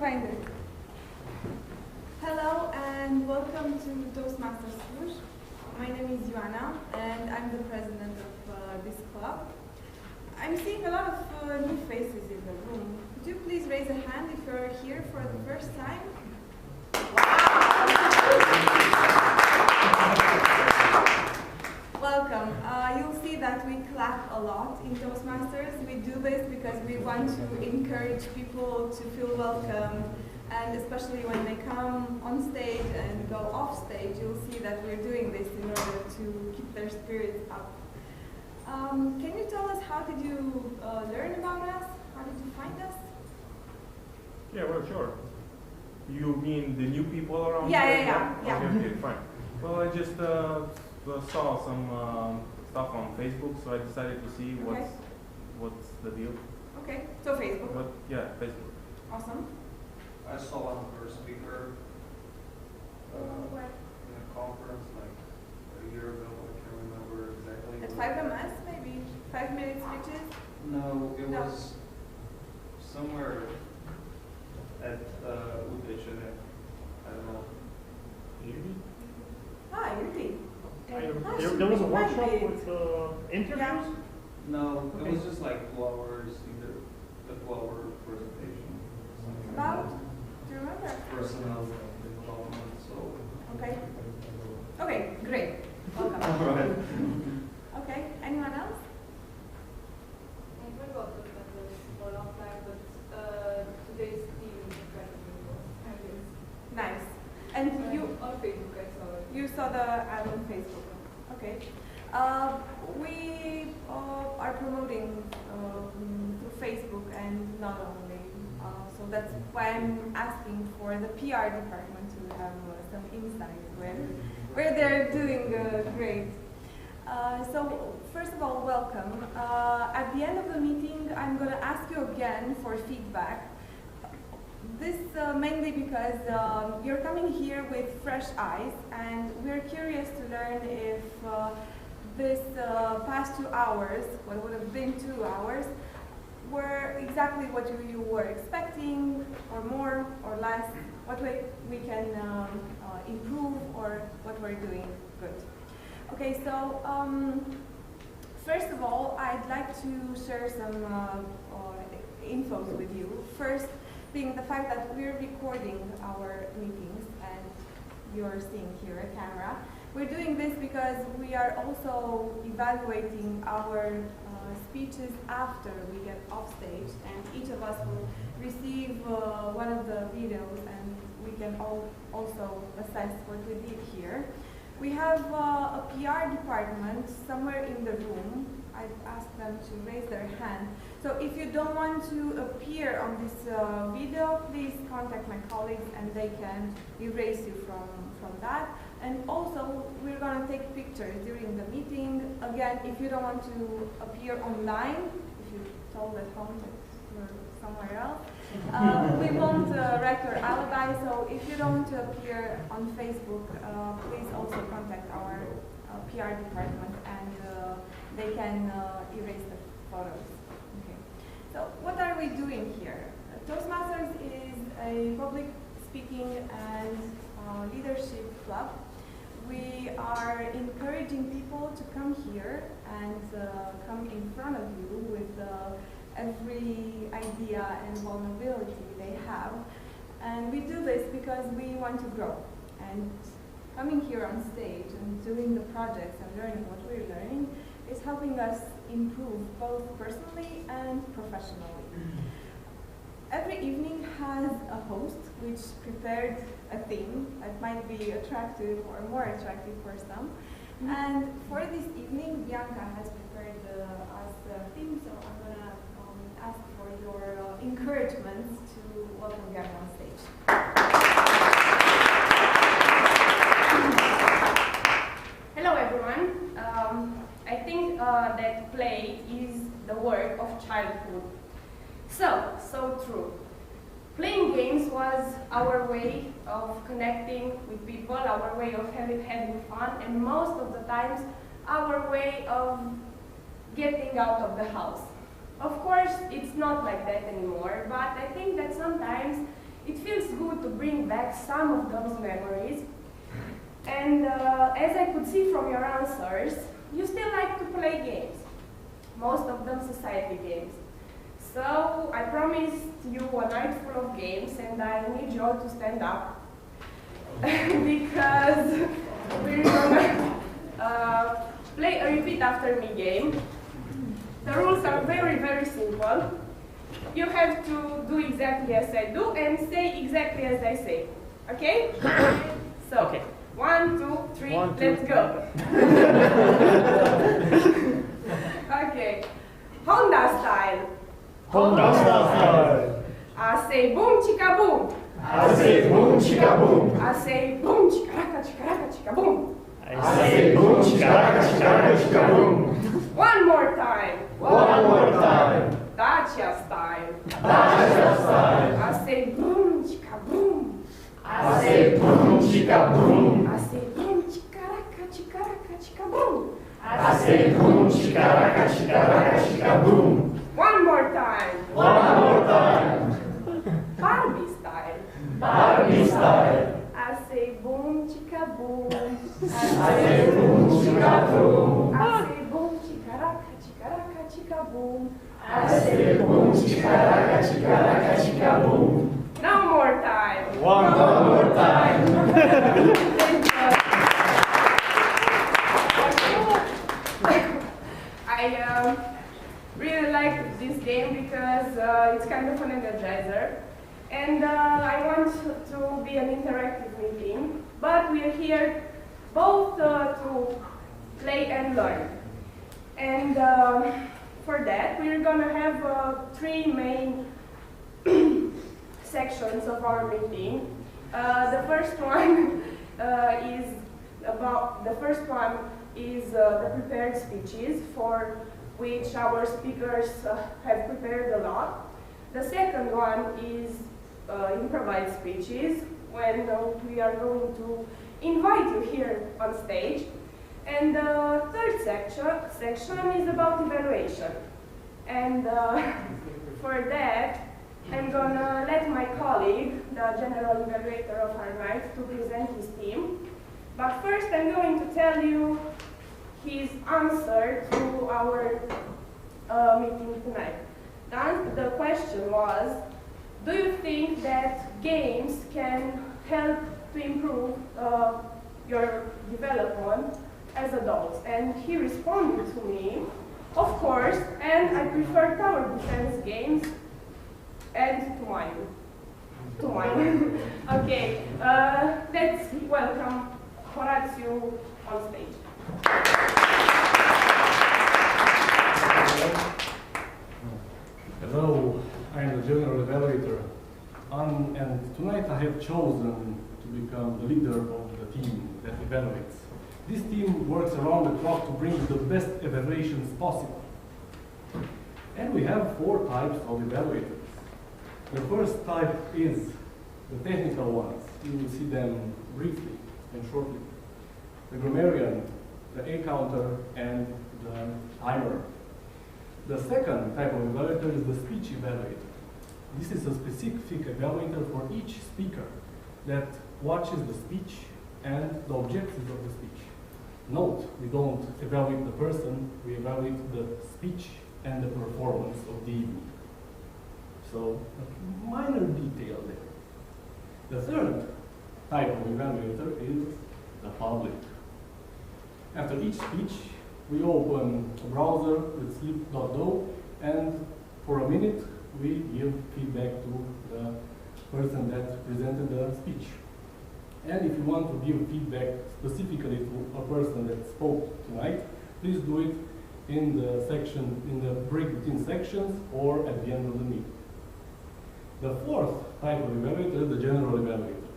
find it. Hello and welcome to ToastmastersCluj. My name is Ioana and I'm the president of this club. I'm seeing a lot of new faces in the room. Could you please raise a hand if you're here for the first time? Wow! Welcome. You'll see that we clap a lot in Toastmasters. We do this because we want to encourage people to feel welcome, and especially when they come on stage and go off stage, you'll see that we're doing this in order to keep their spirits up. Can you tell us how did you learn about us? How did you find us? Yeah, well, sure. You mean the new people around Yeah, here? yeah. Okay, fine. Well, I just saw some stuff on Facebook, so I decided to see what's the deal. Okay, so Facebook. But yeah, Facebook. Awesome. I saw one first speaker in a conference like a year ago. I can't remember exactly. At 5MS, maybe 5-minute speeches? No, it was somewhere at Cluj. I don't know. Ah, Unity. There was a workshop with interviews? Yeah. No, Okay. it was just like 2 hours, either a 2-hour presentation. something like About? that. Do you remember? Personnel development. So. Okay. Okay, great. Welcome. All right. Okay, anyone else? I forgot the members for a long time, but today's team is incredible. Nice. And you On Facebook, I saw it. you saw the ad on Facebook. Okay. We are promoting through Facebook and not only. So that's why I'm asking for the PR department to have some insight where they're doing great. So first of all, welcome. At the end of the meeting, I'm going to ask you again for feedback. This mainly because you're coming here with fresh eyes, and we're curious to learn if this past 2 hours, what would have been 2 hours, were exactly what you were expecting, or more or less, what way we can improve, or what we're doing good. Okay, so first of all, I'd like to share some infos with you. First, being the fact that we're recording our meetings, and you're seeing here a camera. We're doing this because we are also evaluating our speeches after we get off stage, and each of us will receive one of the videos, and we can also assess what we did here. We have a PR department somewhere in the room. I've asked them to raise their hand. So if you don't want to appear on this video, please contact my colleagues and they can erase you from that. And also, we're going to take pictures during the meeting. Again, if you don't want to appear online, if you're told at home that you're somewhere else, we won't wreck your alibi. So if you don't want to appear on Facebook, please also contact our PR department, and they can erase the photos. Okay. So what are we doing here? Toastmasters is a public speaking and leadership club. We are encouraging people to come here and come in front of you with every idea and vulnerability they have. And we do this because we want to grow. And coming here on stage and doing the projects and learning what we're learning is helping us improve both personally and professionally. Every evening has a host which prepared a theme that might be attractive or more attractive for some. And for this evening, Bianca has prepared us a theme, so I'm going to ask for your encouragement to welcome Bianca on stage. Hello everyone. I think that play is the work of childhood. So true. Playing games was our way of connecting with people, our way of having fun, and most of the times our way of getting out of the house. Of course, it's not like that anymore, but I think that sometimes it feels good to bring back some of those memories. And as I could see from your answers, you still like to play games, most of them society games. So I promised you a night full of games, and I need you all to stand up because we're gonna play a repeat after me game. The rules are very, very simple. You have to do exactly as I do and say exactly as I say. Okay? So, Okay. 1, 2, 3, let's go. Okay. Honda style. Honda style. I say boom chicka boom. I say boom chicka boom. I say boom chicka raka chicka raka chicka boom. I say boom chicka raka chicka boom. One more time. One more time. Dacia style. Dacia style. I say boom chicka boom. I say boom chicka boom. I say boom chicka raka chicka boom. I say boom chicka raka chicka boom. One more time. One more time. Barbie style. Barbie style. I say boom chicka boom. I say boom chicka boom. I say boom chicka raka chicka boom. I say boom chicka raka chicka boom. No more time. One more time. I really like this game because it's kind of an energizer, and I want to be an interactive meeting, but we're here both to play and learn. And for that, we're gonna have 3 main sections of our meeting. The first one is the prepared speeches, for which our speakers have prepared a lot. The second one is improvised speeches, when we are going to invite you here on stage. And the third section is about evaluation. And for that, I'm gonna let my colleague, the general evaluator of our night, to present his team. But first, I'm going to tell you his answer to our meeting tonight. The question was, do you think that games can help to improve your development as adults? And he responded to me, of course, and I prefer tower defense games and to mine. Okay, let's welcome Horatiu on stage. Hello, I am the General Evaluator, and tonight I have chosen to become the leader of the team that evaluates. This team works around the clock to bring the best evaluations possible. And we have 4 types of evaluators. The first type is the technical ones. You will see them briefly and shortly. The grammarian, the A counter, and the timer. The second type of evaluator is the speech evaluator. This is a specific evaluator for each speaker that watches the speech and the objectives of the speech. Note, we don't evaluate the person, we evaluate the speech and the performance of the evening. So, a minor detail there. The third type of evaluator is the public. After each speech, we open a browser with sleep.do, and for a minute, we give feedback to the person that presented the speech. And if you want to give feedback specifically to a person that spoke tonight, please do it in the section, in the break between sections, or at the end of the meeting. The fourth type of evaluator is the general evaluator.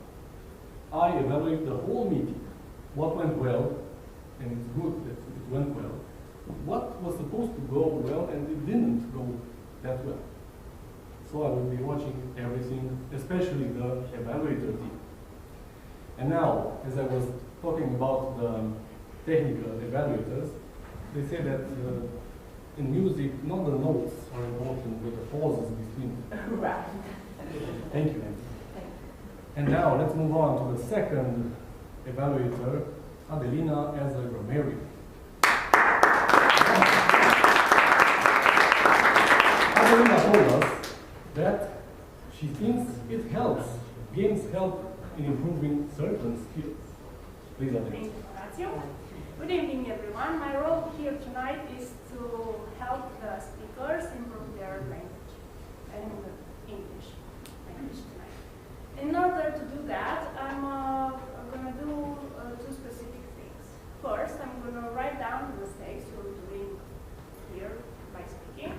I evaluate the whole meeting. What went well, and it's good that it went well. What was supposed to go well and it didn't go that well. So I will be watching everything, especially the evaluator team. And now, as I was talking about the technical evaluators, they say that in music, not the notes are important, but the pauses between them. Right. Thank you. Thank And now let's move on to the second evaluator, Adelina as a grammarian. Adelina told us that she thinks it helps, games help in improving certain skills. Please, Adelina. Thank you, Horacio. Good evening, everyone. My role here tonight is to help the speakers improve their language and English tonight. In order to do that, I'm going to do two specific things. First, I'm going to write down the mistakes you're doing here by speaking.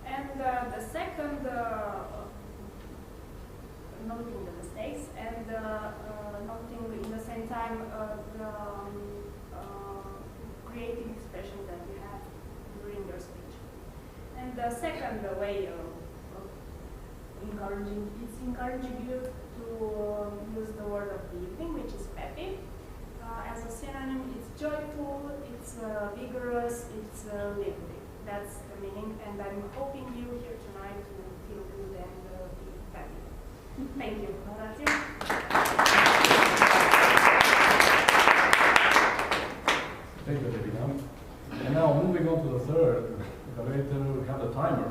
And the second, noting the mistakes and noting in the same time the creative expressions that you have during your speech. And the second way of encouraging you to use the word of the evening, which is peppy. As a synonym, it's joyful, it's vigorous, it's lively. That's the meaning, and I'm hoping you here tonight to feel good and be happy. Thank you, Horacio. Thank you, Adelina. And now moving on to the third evaluator, we have the timer.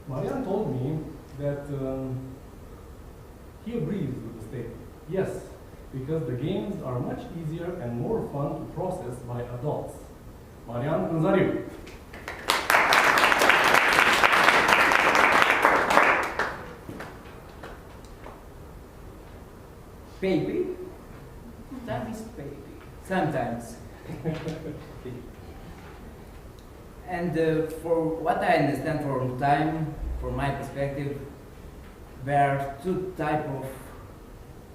Marian told me that he agrees with the statement. Yes, because the games are much easier and more fun to process by adults. Marian Gonzariu. Baby? That is baby. Sometimes. And for what I understand from time, from my perspective, there are two types of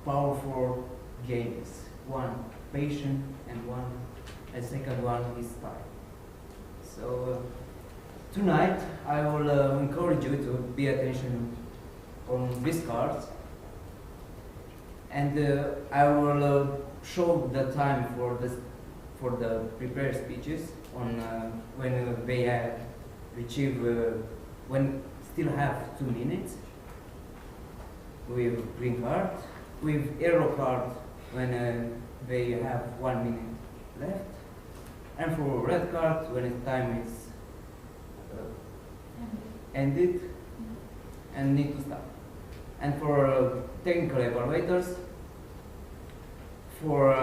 powerful games. One, patient, and second one is time. So tonight I will encourage you to pay attention on these cards, and I will show the time for the prepared speeches on when they have achieved when still have 2 minutes with green card, with yellow card when they have 1 minute left, and for red card when the time is ended and need to stop. And for technical evaluators, for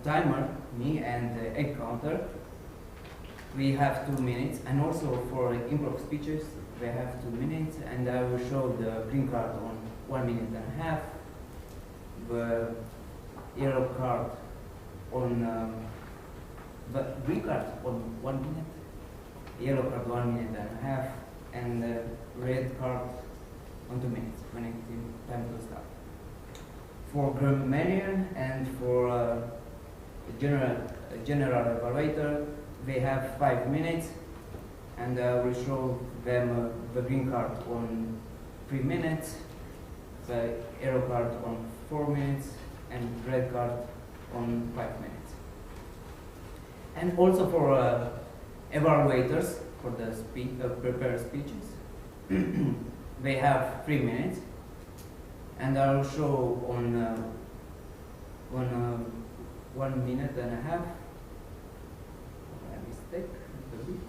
timer, me and egg counter, we have 2 minutes, and also for improv speeches, they have 2 minutes, and I will show the green card on 1 minute and a half, the yellow card on the green card on 1 minute, yellow card 1 minute and a half, and red card on 2 minutes when it's time to start. For grammarian and for general evaluator, they have 5 minutes, and I will show them the green card on 3 minutes, the yellow card on 4 minutes, and red card on 5 minutes. And also for evaluators, for the prepared speeches, they have 3 minutes, and I will show on 1 minute and a half. A mistake, a little bit.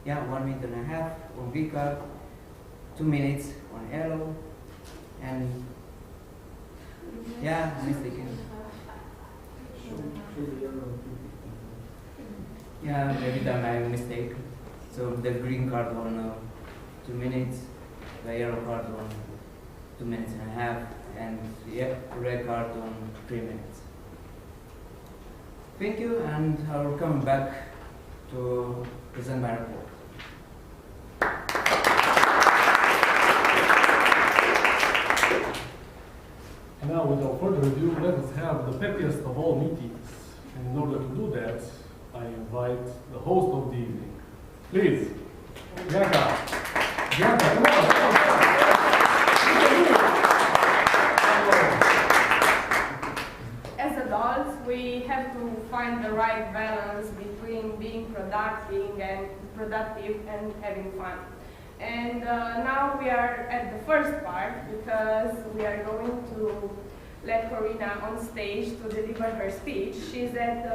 Yeah, 1 minute and a half on green card, 2 minutes on yellow, and yeah, mistaken. Yeah, every time I mistake. So the green card on 2 minutes, the yellow card on 2 minutes and a half, and the red card on 3 minutes. Thank you, and I will come back to present my report. Now, without further ado, let us have the peppiest of all meetings. And in order to do that, I invite the host of the evening. Please, Bianca. Bianca, come on. As adults, we have to find the right balance between being productive and having fun. And now we are at the first part because we are going to let Corina on stage to deliver her speech. She's at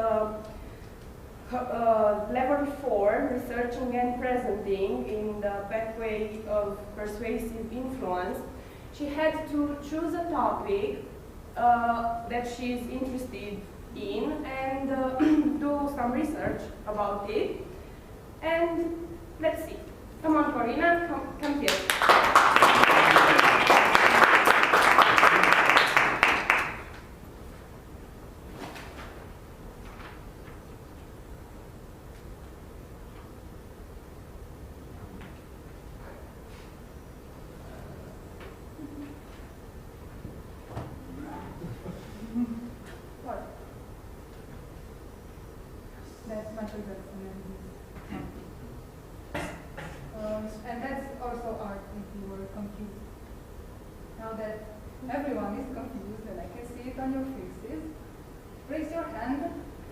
level 4, researching and presenting in the pathway of persuasive influence. She had to choose a topic that she's interested in and do some research about it. And let's see. Come on, Corina, come here. What? That's much better. And that's also art if you were confused. Now that everyone is confused and I can see it on your faces, raise your hand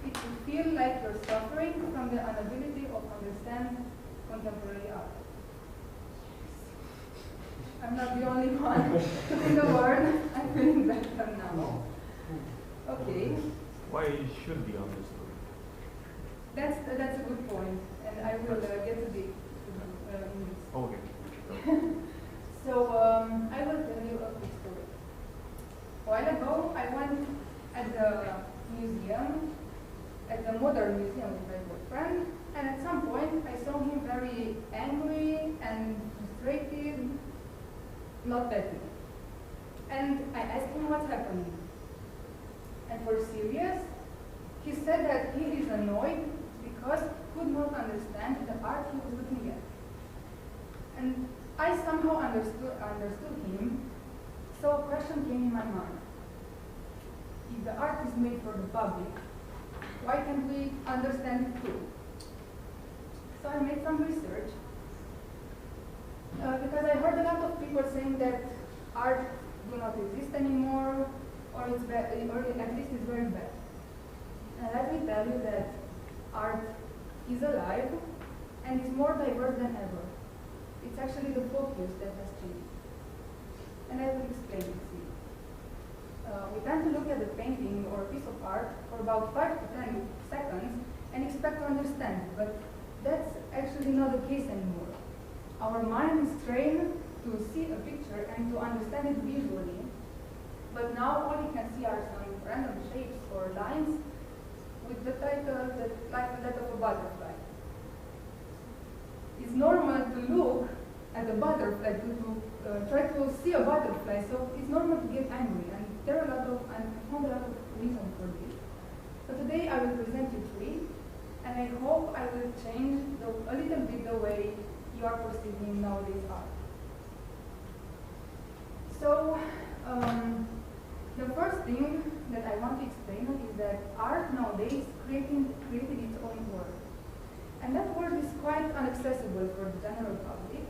if you feel like you're suffering from the inability of understand contemporary art. I'm not the only one in the world. I'm feeling better now. Okay. Why it should be understood? That's a good point, and I will get to the in this. Okay. So I will tell you a quick story. A while ago, I went at the museum, at the modern museum with my boyfriend, and at some point I saw him very angry and frustrated, not happy. And I asked him what's happening. And for serious, he said that he is annoyed because he could not understand the art he was looking at. And I somehow understood him, so a question came in my mind. If the art is made for the public, why can't we understand it too? So I made some research, because I heard a lot of people saying that art do not exist anymore, or it's bad, or at least it's very bad. And let me tell you that art is alive and is more diverse than ever. It's actually the focus that has changed. And I will explain it to you. We tend to look at a painting or a piece of art for about 5 to 10 seconds and expect to understand, but that's actually not the case anymore. Our mind is trained to see a picture and to understand it visually, but now all you can see are some random shapes or lines with the title like that of a butterfly. It's normal to look at a butterfly, to try to see a butterfly, so it's normal to get angry, and there are I found a lot of reasons for this. So today I will present you 3, and I hope I will change a little bit the way you are perceiving nowadays art. So, the first thing that I want to explain is that art nowadays created its own world. And that world is quite inaccessible for the general public,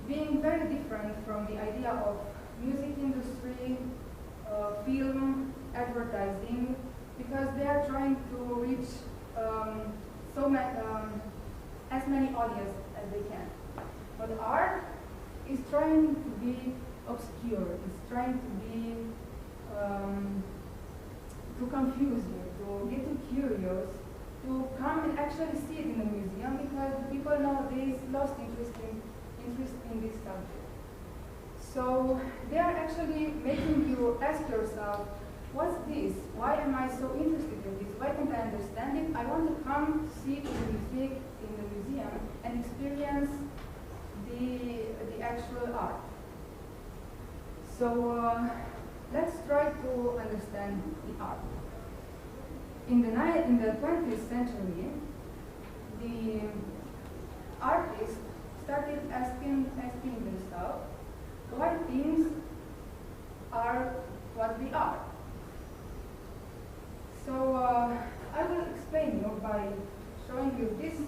being very different from the idea of music industry, film, advertising, because they are trying to reach as many audience as they can. But art is trying to be obscure, it's trying to be to confuse you, to get you curious, to come and actually see it in the museum, because the people nowadays lost interest in this subject. So they are actually making you ask yourself, what's this? Why am I so interested in this? Why can't I understand it? I want to come see it in the museum and experience the actual art. So let's try to understand the art. In the 20th century, the artists started asking themselves why things are what they are. So I will explain you by showing you this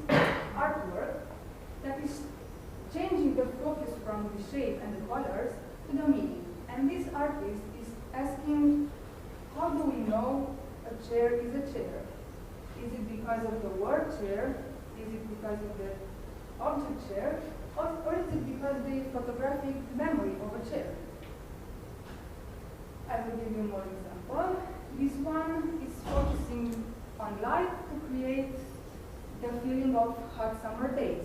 artwork that is changing the focus from the shape and the colors to the meaning. And this artist is asking, how do we know a chair is a chair? Is it because of the word chair? Is it because of the object chair? Or is it because the photographic memory of a chair? I will give you more example. This one is focusing on light to create the feeling of hot summer days.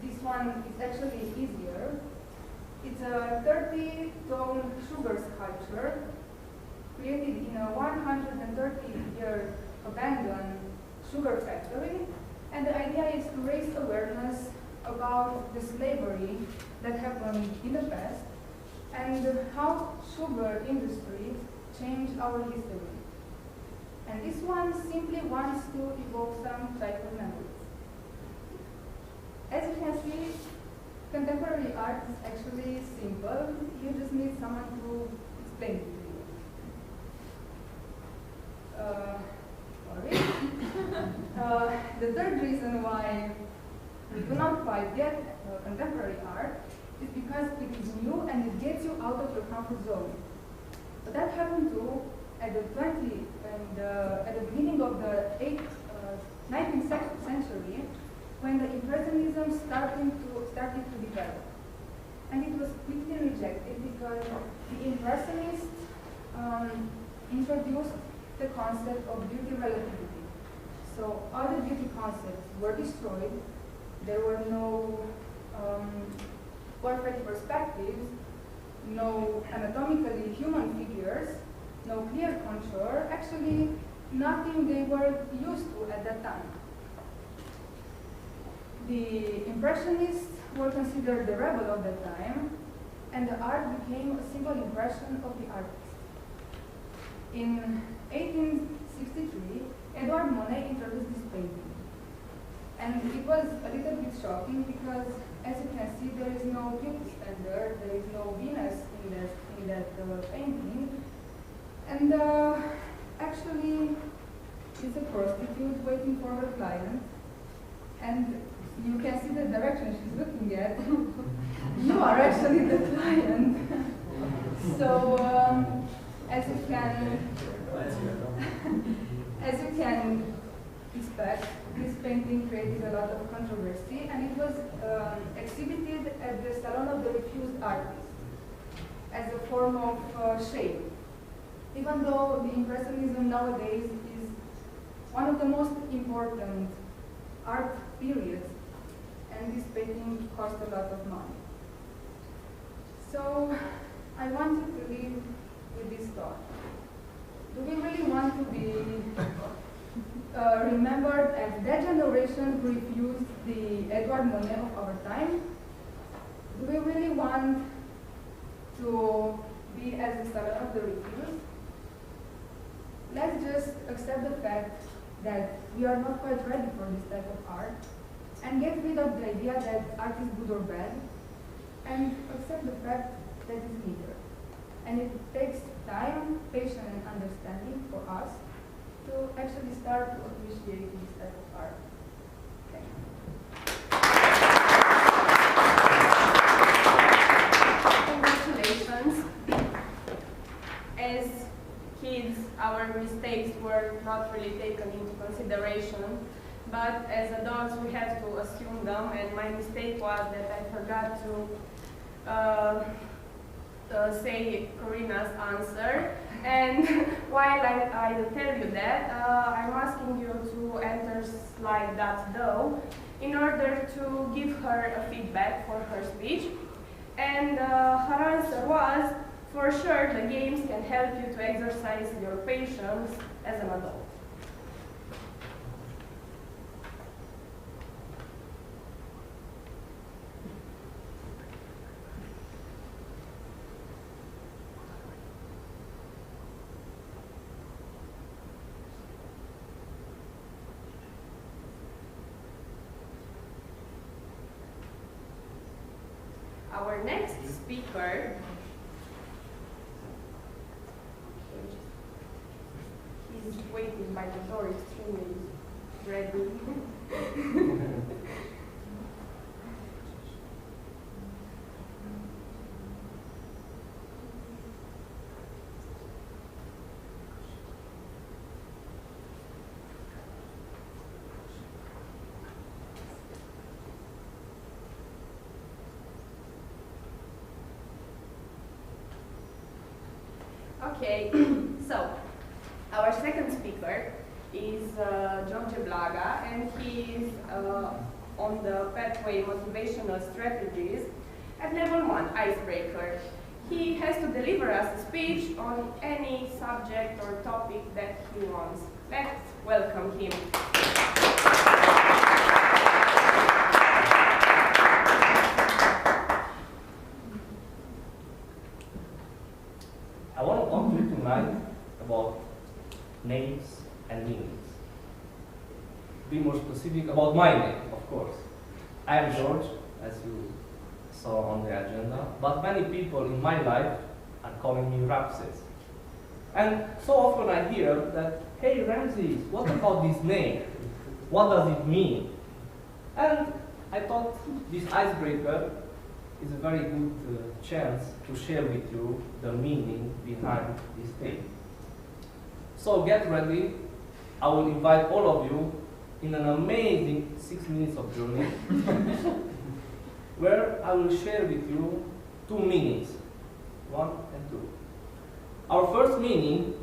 This one is actually easier. It's a 30-tone sugar sculpture created in a 130-year abandoned sugar factory. And the idea is to raise awareness about the slavery that happened in the past and how sugar industry changed our history. And this one simply wants to evoke some childhood memories. As you can see, contemporary art is actually simple. You just need someone to explain it to you. Sorry. The third reason why we do not quite get contemporary art is because it is new and it gets you out of your comfort zone. But that happened too at the beginning of the 19th century, when the Impressionism started to develop. And it was quickly rejected because the Impressionists introduced the concept of beauty relativity. So all the beauty concepts were destroyed. There were no perfect perspectives, no anatomically human figures, no clear contour, actually nothing they were used to at that time. The Impressionists were considered the rebel of the time, and the art became a single impression of the artist. In 1863, Edouard Monet introduced this painting. And it was a little bit shocking because, as you can see, there is no beauty standard, there is no Venus in that painting. And actually, it's a prostitute waiting for her client. And you can see the direction she's looking at. You are actually the client. So, as you can expect, this painting created a lot of controversy, and it was exhibited at the Salon of the Refused Artists as a form of shame. Even though the Impressionism nowadays is one of the most important art periods, and this painting cost a lot of money. So I want you to leave with this thought. Do we really want to be remembered as that generation who refused the Edouard Monet of our time? Do we really want to be as the Salon of the Refused? Let's just accept the fact that we are not quite ready for this type of art and get rid of the idea that art is good or bad and accept the fact that it's neither. And it takes time, patience, and understanding for us to actually start to appreciate this type of art. Thank you. Congratulations. As kids, our mistakes were not really taken into consideration, but as adults we have to assume them, and my mistake was that I forgot to say Karina's answer. And while I will tell you that, I'm asking you to enter slide.do in order to give her a feedback for her speech. And her answer was, for sure the games can help you to exercise your patience as an adult. Our next speaker, he's waiting by the door, extremely ready. Okay, so our second speaker is George Blaga, and he is on the pathway motivational strategies at level 1, icebreaker. He has to deliver us a speech on any subject or topic that he wants. Let's welcome him. I want to talk to you tonight about names and meanings. Be more specific about my name, of course. I am George, as you saw on the agenda, but many people in my life are calling me Ramses. And so often I hear that, hey Ramses, what about this name? What does it mean? And I thought this icebreaker is a very good chance to share with you the meaning behind this name. So get ready. I will invite all of you in an amazing 6 minutes of journey where I will share with you two meanings, 1 and 2. Our first meaning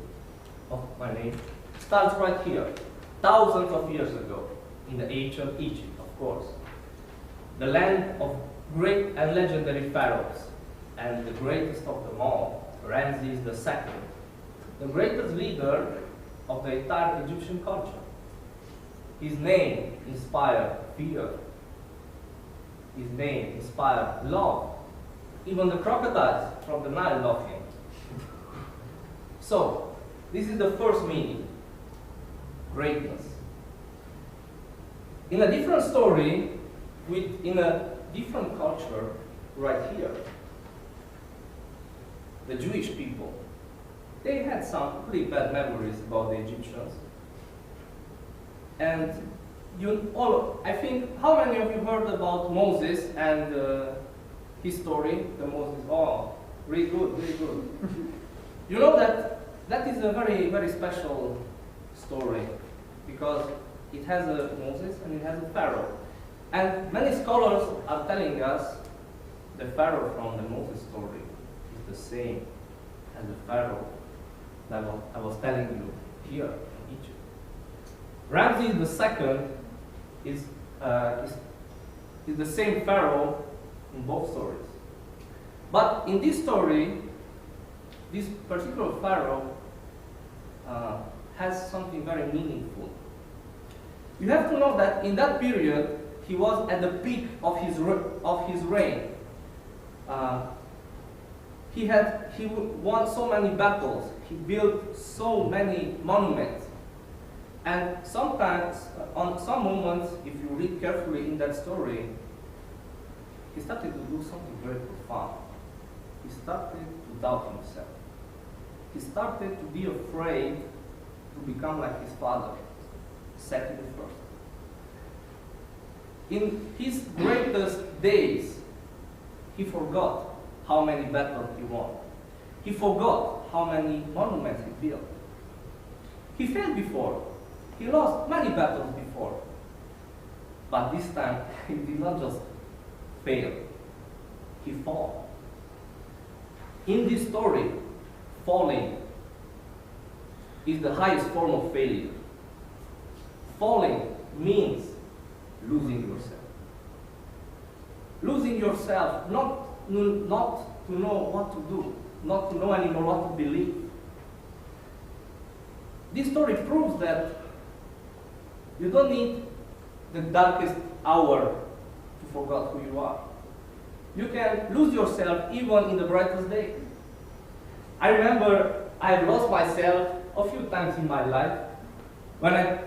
of my name starts right here, thousands of years ago, in the ancient Egypt, of course. The land of great and legendary pharaohs, and the greatest of them all, Ramses II, the greatest leader of the entire Egyptian culture. His name inspired fear. His name inspired love. Even the crocodiles from the Nile love him. So, this is the first meaning, greatness. In a different story, in a different culture, right here, the Jewish people, they had some pretty bad memories about the Egyptians. And I think, how many of you heard about Moses and his story, the Moses? Oh, really good, really good. You know that is a very, very special story because it has a Moses and it has a Pharaoh. And many scholars are telling us the Pharaoh from the Moses story is the same as the Pharaoh that I was telling you here in Egypt. Ramses II is the same Pharaoh in both stories. But in this story, this particular Pharaoh has something very meaningful. You have to know that in that period, he was at the peak of his reign. He won so many battles. He built so many monuments. And sometimes, on some moments, if you read carefully in that story, he started to do something very profound. He started to doubt himself. He started to be afraid to become like his father, Seti I. In his greatest days, he forgot how many battles he won. He forgot how many monuments he built. He failed before. He lost many battles before. But this time, he did not just fail. He fell. In this story, falling is the highest form of failure. Falling means losing yourself. Losing yourself, not to know what to do, not to know anymore what to believe. This story proves that you don't need the darkest hour to forget who you are. You can lose yourself even in the brightest day. I remember I have lost myself a few times in my life when I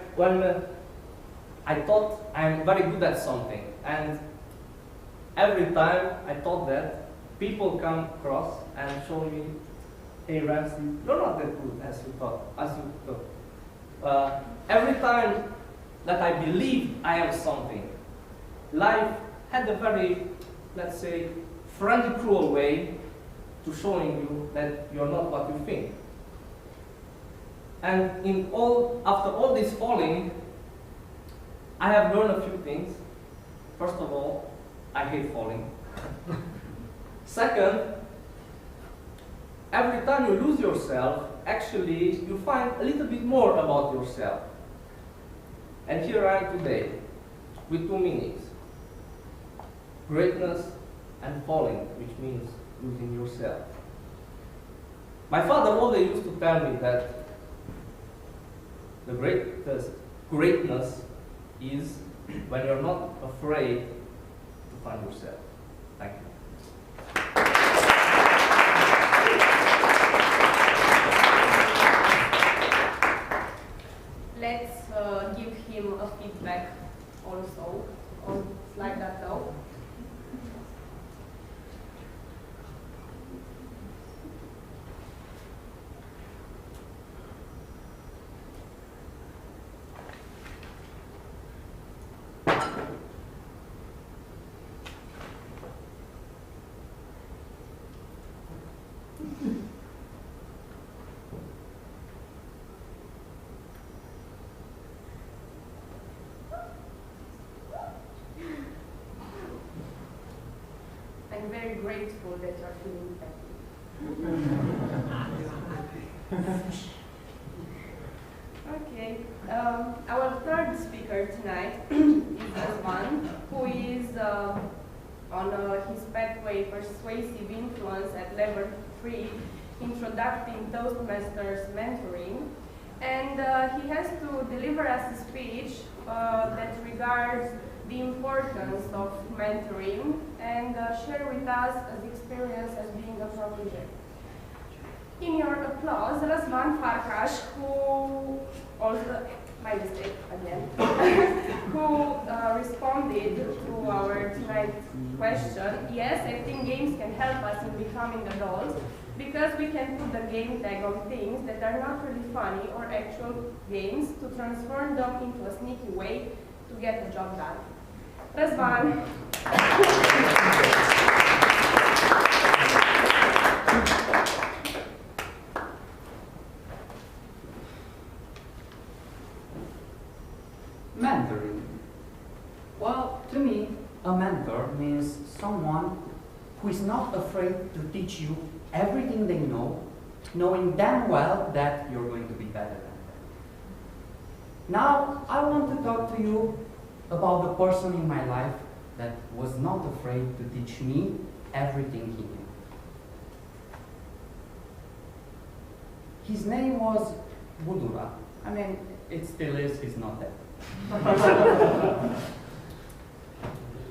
thought I'm very good at something, and every time I thought that, people come across and show me, hey Ramsey, you're not that good as you thought. Every time that I believed I have something, life had a very, let's say, friendly, cruel way to showing you that you're not what you think. And after all this falling, I have learned a few things. First of all, I hate falling. Second, every time you lose yourself, actually you find a little bit more about yourself. And here I am today, with two meanings. Greatness and falling, which means losing yourself. My father always used to tell me that the greatest greatness is when you're not afraid to find yourself. Thank you. Let's give him a feedback also on slide that though. I'm very grateful that you're feeling happy. Okay, our third speaker tonight is Răzvan, who is on his pathway persuasive influence at level 3, introducing Toastmasters mentoring, and he has to deliver us a speech that regards the importance of mentoring and share with us his experience as being a protege. In your applause, Răzvan Farkas, who also, my mistake again, who responded to our tonight's question, yes, I think games can help us in becoming adults because we can put the game tag on things that are not really funny or actual games to transform them into a sneaky way to get the job done. Răzvan. Mentoring. Well, to me, a mentor means someone who is not afraid to teach you everything they know, knowing damn well that you're going to be better than them. Now, I want to talk to you about the person in my life that was not afraid to teach me everything he knew. His name was Budura. I mean, it still is, he's not dead.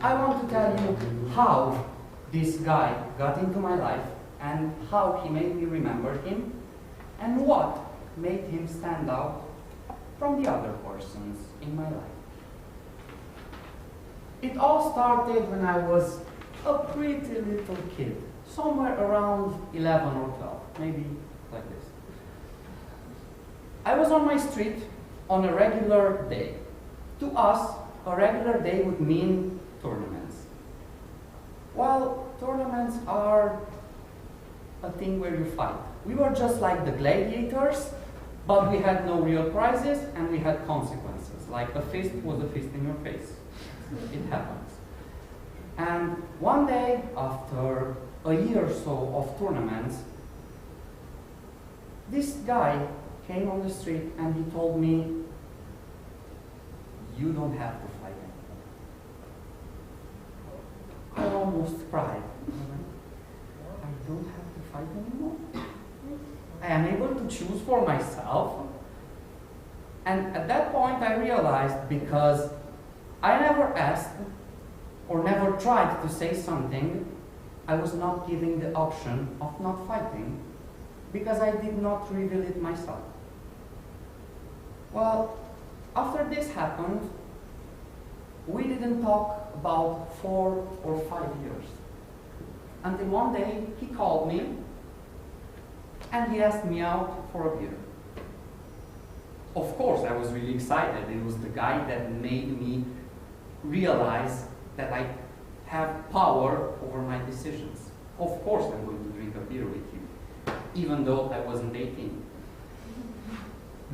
I want to tell you how this guy got into my life and how he made me remember him and what made him stand out from the other persons in my life. It all started when I was a pretty little kid, somewhere around 11 or 12, maybe like this. I was on my street on a regular day. To us, a regular day would mean tournaments. Well, tournaments are a thing where you fight. We were just like the gladiators, but we had no real prizes and we had consequences. Like a fist was a fist in your face. It happens. And one day, after a year or so of tournaments, this guy came on the street and he told me, "You don't have to fight anymore." I almost cried. I don't have to fight anymore? I am able to choose for myself? And at that point I realized, because I never asked or never tried to say something, I was not giving the option of not fighting because I did not reveal it myself. Well, after this happened, we didn't talk about 4 or 5 years. Until one day he called me and he asked me out for a beer. Of course, I was really excited. It was the guy that made me realize that I have power over my decisions. Of course I'm going to drink a beer with you, even though I wasn't 18.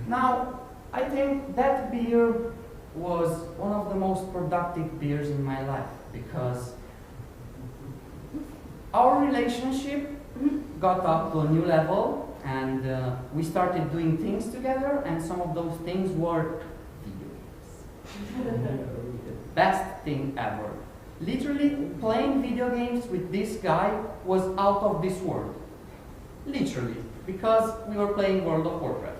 Now, I think that beer was one of the most productive beers in my life because our relationship got up to a new level, and we started doing things together, and some of those things were video games. Best thing ever. Literally, playing video games with this guy was out of this world. Literally, because we were playing World of Warcraft.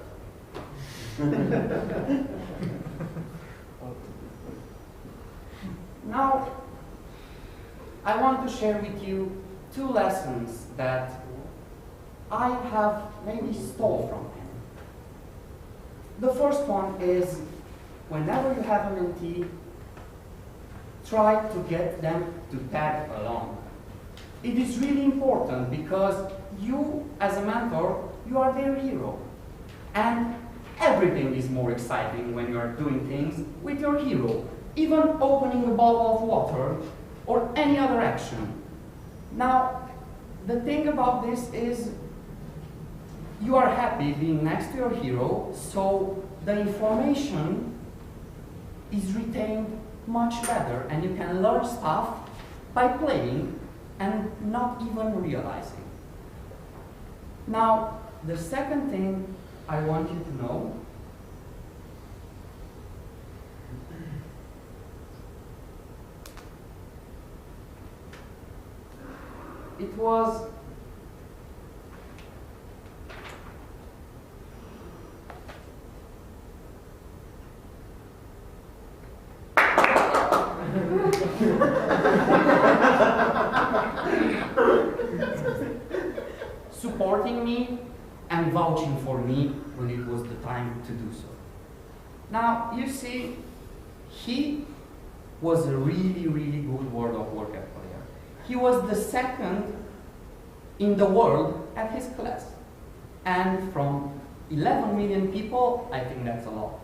Now, I want to share with you 2 lessons that I have maybe stole from him. The first one is, whenever you have a mentee, try to get them to tag along. It is really important because you, as a mentor, you are their hero. And everything is more exciting when you are doing things with your hero. Even opening a bottle of water or any other action. Now, the thing about this is you are happy being next to your hero, so the information is retained much better and you can learn stuff by playing and not even realizing. Now, the second thing I want you to know it was supporting me and vouching for me when it was the time to do so. Now, you see, he was a really, really good World of Warcraft player. He was the second in the world at his class. And from 11 million people, I think that's a lot.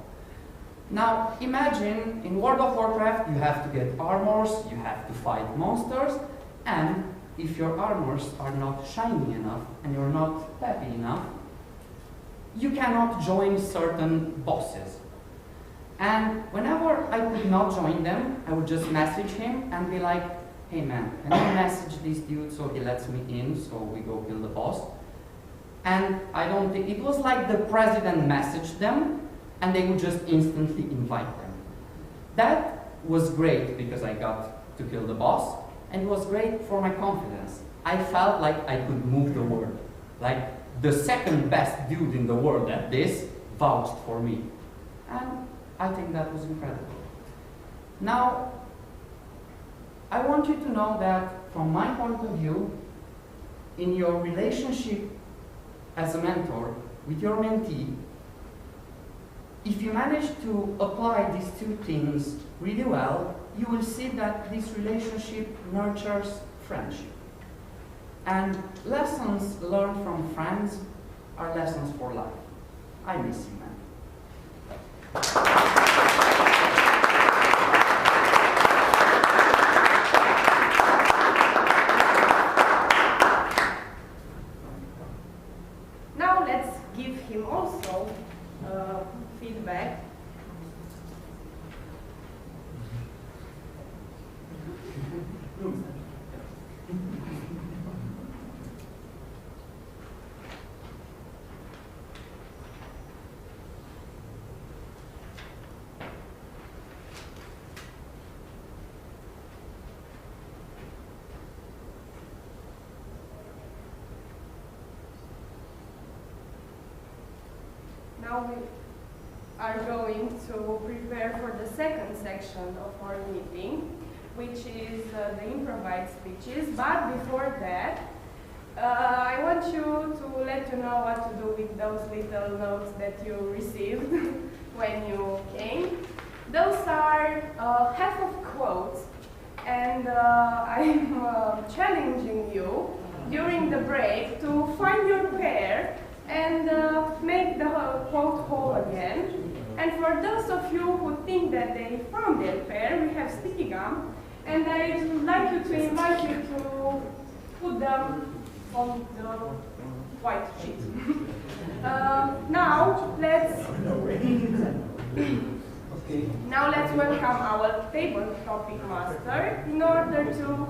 Now, imagine in World of Warcraft, you have to get armors, you have to fight monsters, and if your armors are not shiny enough and you're not happy enough, you cannot join certain bosses. And whenever I could not join them, I would just message him and be like, hey man, can you message this dude so he lets me in so we go kill the boss? And I don't think, it was like the president messaged them and they would just instantly invite them. That was great because I got to kill the boss, and it was great for my confidence. I felt like I could move the world. Like the second best dude in the world at this vouched for me. And I think that was incredible. Now, I want you to know that from my point of view, in your relationship as a mentor with your mentee, if you manage to apply these 2 things really well, you will see that this relationship nurtures friendship. And lessons learned from friends are lessons for life. I miss you, man. Now let's give him also feedback. Now we are going to prepare for the second section of our meeting, which is the improvised speeches. But before that, I want you to let you know what to do with those little notes that you received when you came. Those are half of quotes, and I'm challenging you during the break to find your pair and make the quote whole again. And for those of you who think that they found their pair, we have sticky gum, and I'd like you to invite you to put them on the white sheet. Now let's welcome our table topic master in order to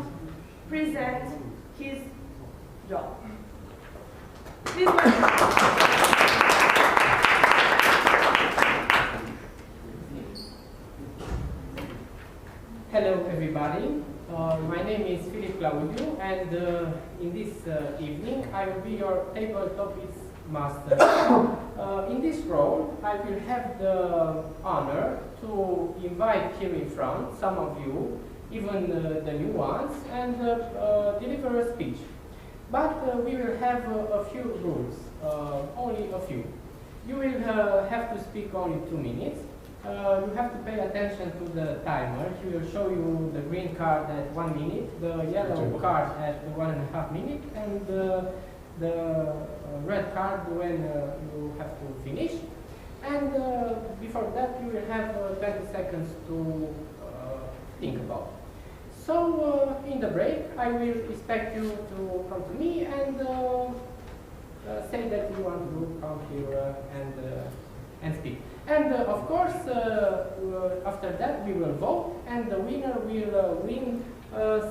present his job. Please welcome. Hello, everybody. My name is Cluj, and in this evening I will be your tabletop master. In this role, I will have the honor to invite here in front some of you, even the new ones, and deliver a speech. But we will have a few rules, only a few. You will have to speak only 2 minutes. You have to pay attention to the timer. He will show you the green card at 1 minute, the yellow card at 1.5 minutes, and the red card when you have to finish. And before that, you will have 20 seconds to think about. So in the break, I will expect you to come to me and say that you want to come here and speak. And of course, after that we will vote, and the winner will win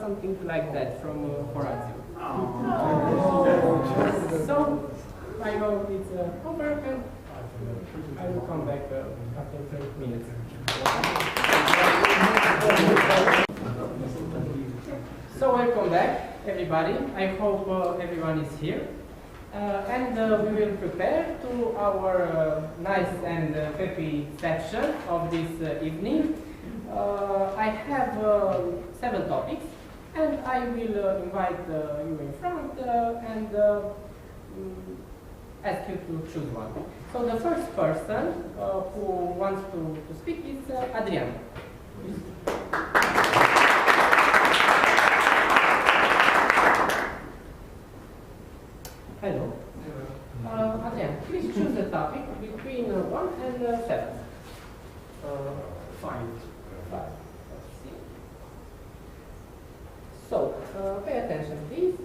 something like that from Horatio. So my vote is over, and I will come back after 30 minutes. So welcome back, everybody. I hope everyone is here. And we will prepare to our nice and happy section of this evening. I have 7 topics, and I will invite you in front and ask you to choose one. So the first person who wants to speak is Adrian. Hello. Adrian, please choose a topic between 1 and 7. 5. So, pay attention please.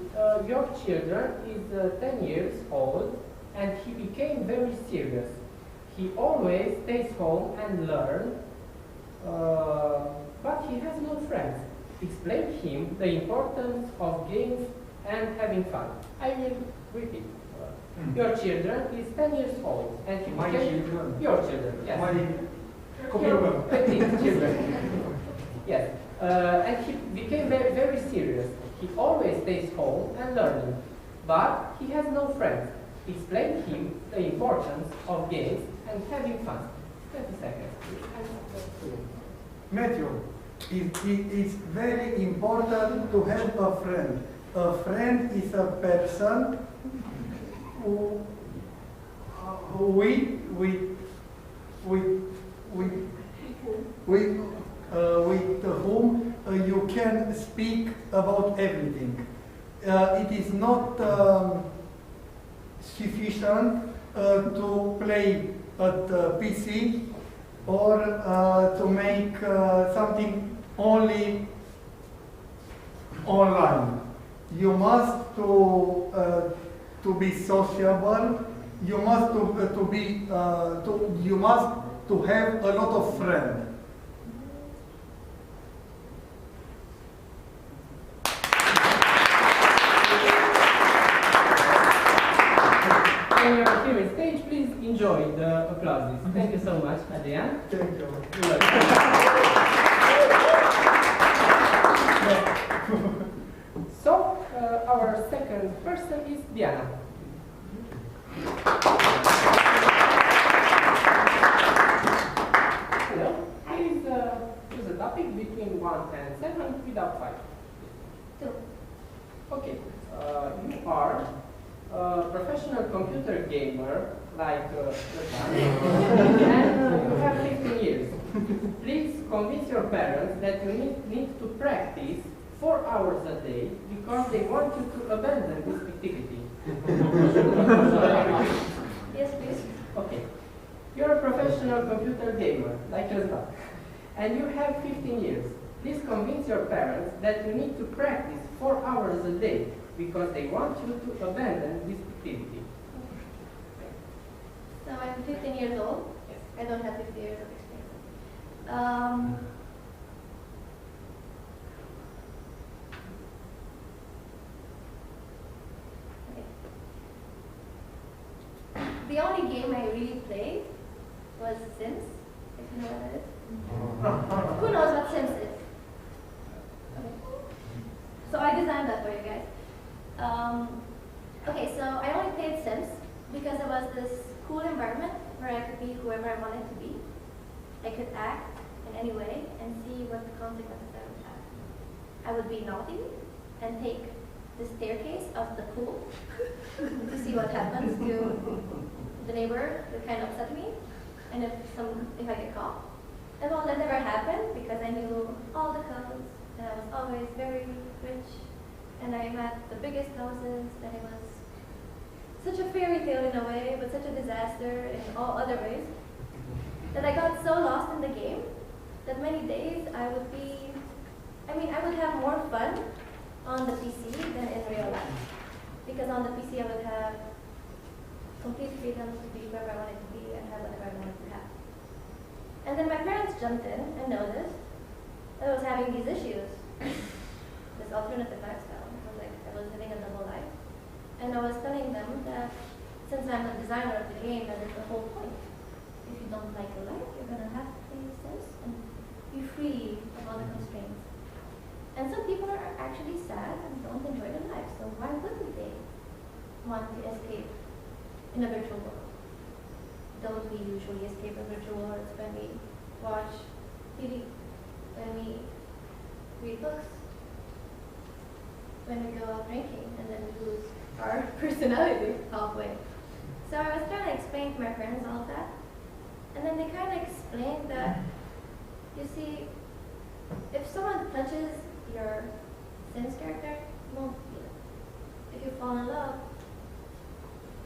Your children is 10 years old, and he became very serious. He always stays home and learns, but he has no friends. Explain him the importance of games and having fun. I will repeat. Your children is 10 years old, and he became your children. Yes. Your petite children. Yes. And he became very, very serious. He always stays home and learning, but he has no friends. Explain him the importance of games and having fun. 20 seconds. Matthew, it is very important to have a friend. A friend is a person with whom you can speak about everything. It is not sufficient to play at PC or to make something only online. You must to be sociable. You must you must to have a lot of friends. When you are here on stage, please enjoy the applauses. Thank you so much, Adrian. Thank you. So, our second person is Diana. Hello. Please choose a topic between 1 and 7 without 5. 2. Okay. You are a professional computer gamer like and you have 15 years. Please convince your parents that you need to practice 4 hours a day because they want you to abandon this activity. Yes, please. Okay. You're a professional computer gamer, like yourself, and you have 15 years. Please convince your parents that you need to practice 4 hours a day because they want you to abandon this activity. So I'm 15 years old. Yes. I don't have 50 years of experience. Sims, if you know what that is. Who knows what Sims is? Okay. So I designed that for you guys. Okay, so I only played Sims because it was this cool environment where I could be whoever I wanted to be. I could act in any way and see what the consequences I would have. I would be naughty and take the staircase of the pool to see what happens to the neighbor that kind of upset me, and if I get caught. And well, that never happened because I knew all the codes, and I was always very rich, and I had the biggest houses, and it was such a fairy tale in a way, but such a disaster in all other ways, that I got so lost in the game that many days I would have more fun on the PC than in real life. Because on the PC I would have complete freedom to be wherever I wanted to be and have whatever I wanted to have. And then my parents jumped in and noticed that I was having these issues, this alternative lifestyle. I was living a double life. And I was telling them that since I'm the designer of the game, that is the whole point. If you don't like your life, you're going to have to play Sims and be free of all the constraints. And some people are actually sad and don't enjoy their life, so why wouldn't they want to escape in a virtual world? Don't we usually escape in virtual worlds when we watch TV, when we read books, when we go out drinking, and then we lose our personality halfway? So I was trying to explain to my parents all of that, and then they kind of explained that, you see, if someone touches your Sims character, you won't feel it. If you fall in love,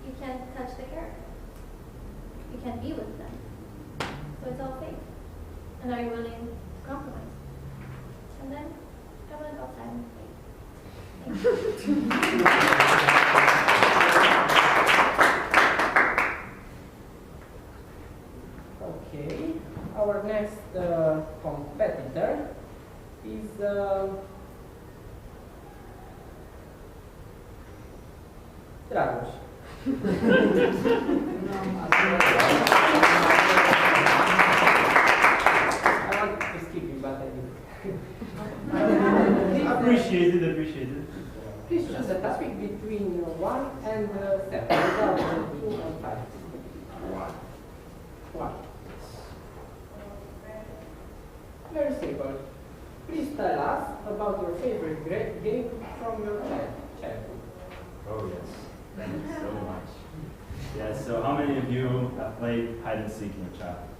you can't touch the character. You can't be with them. So it's all fake. And are you willing to compromise? And then I went outside and played. Thank you. Okay, our next competitor is Dragoș. I want to skip you, but I didn't. Appreciated. Please choose a topic between 1 and 7. Without 2 and 5. 1. Very simple. Please tell us about your favorite game from your childhood. Oh yes, thank you so much. Yeah, so how many of you have played hide and seek in your childhood?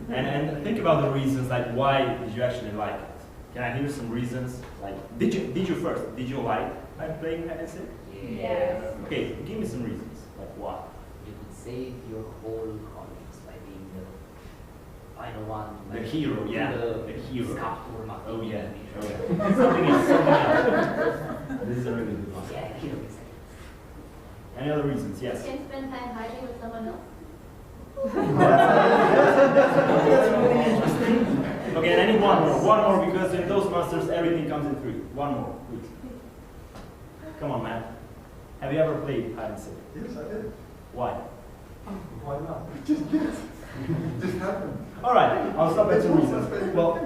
Yeah. And think about the reasons, like why did you actually like it? Can I hear some reasons? Like, did you like playing hide and seek? Yes. Okay, give me some reasons. Like why? You could save your whole colleagues by being the final one. The hero, yeah. The hero. Oh yeah. Something else. This is a really good one. Yeah, hero. Any other reasons? Yes. You can spend time hiding with someone else. That's really interesting. Okay, and I need one more because in Toastmasters everything comes in 3. One more, please. Come on, Matt. Have you ever played hide and seek? Yes, I did. Why? Why not? Just happened. All right, I'll stop at 2 reasons. Well,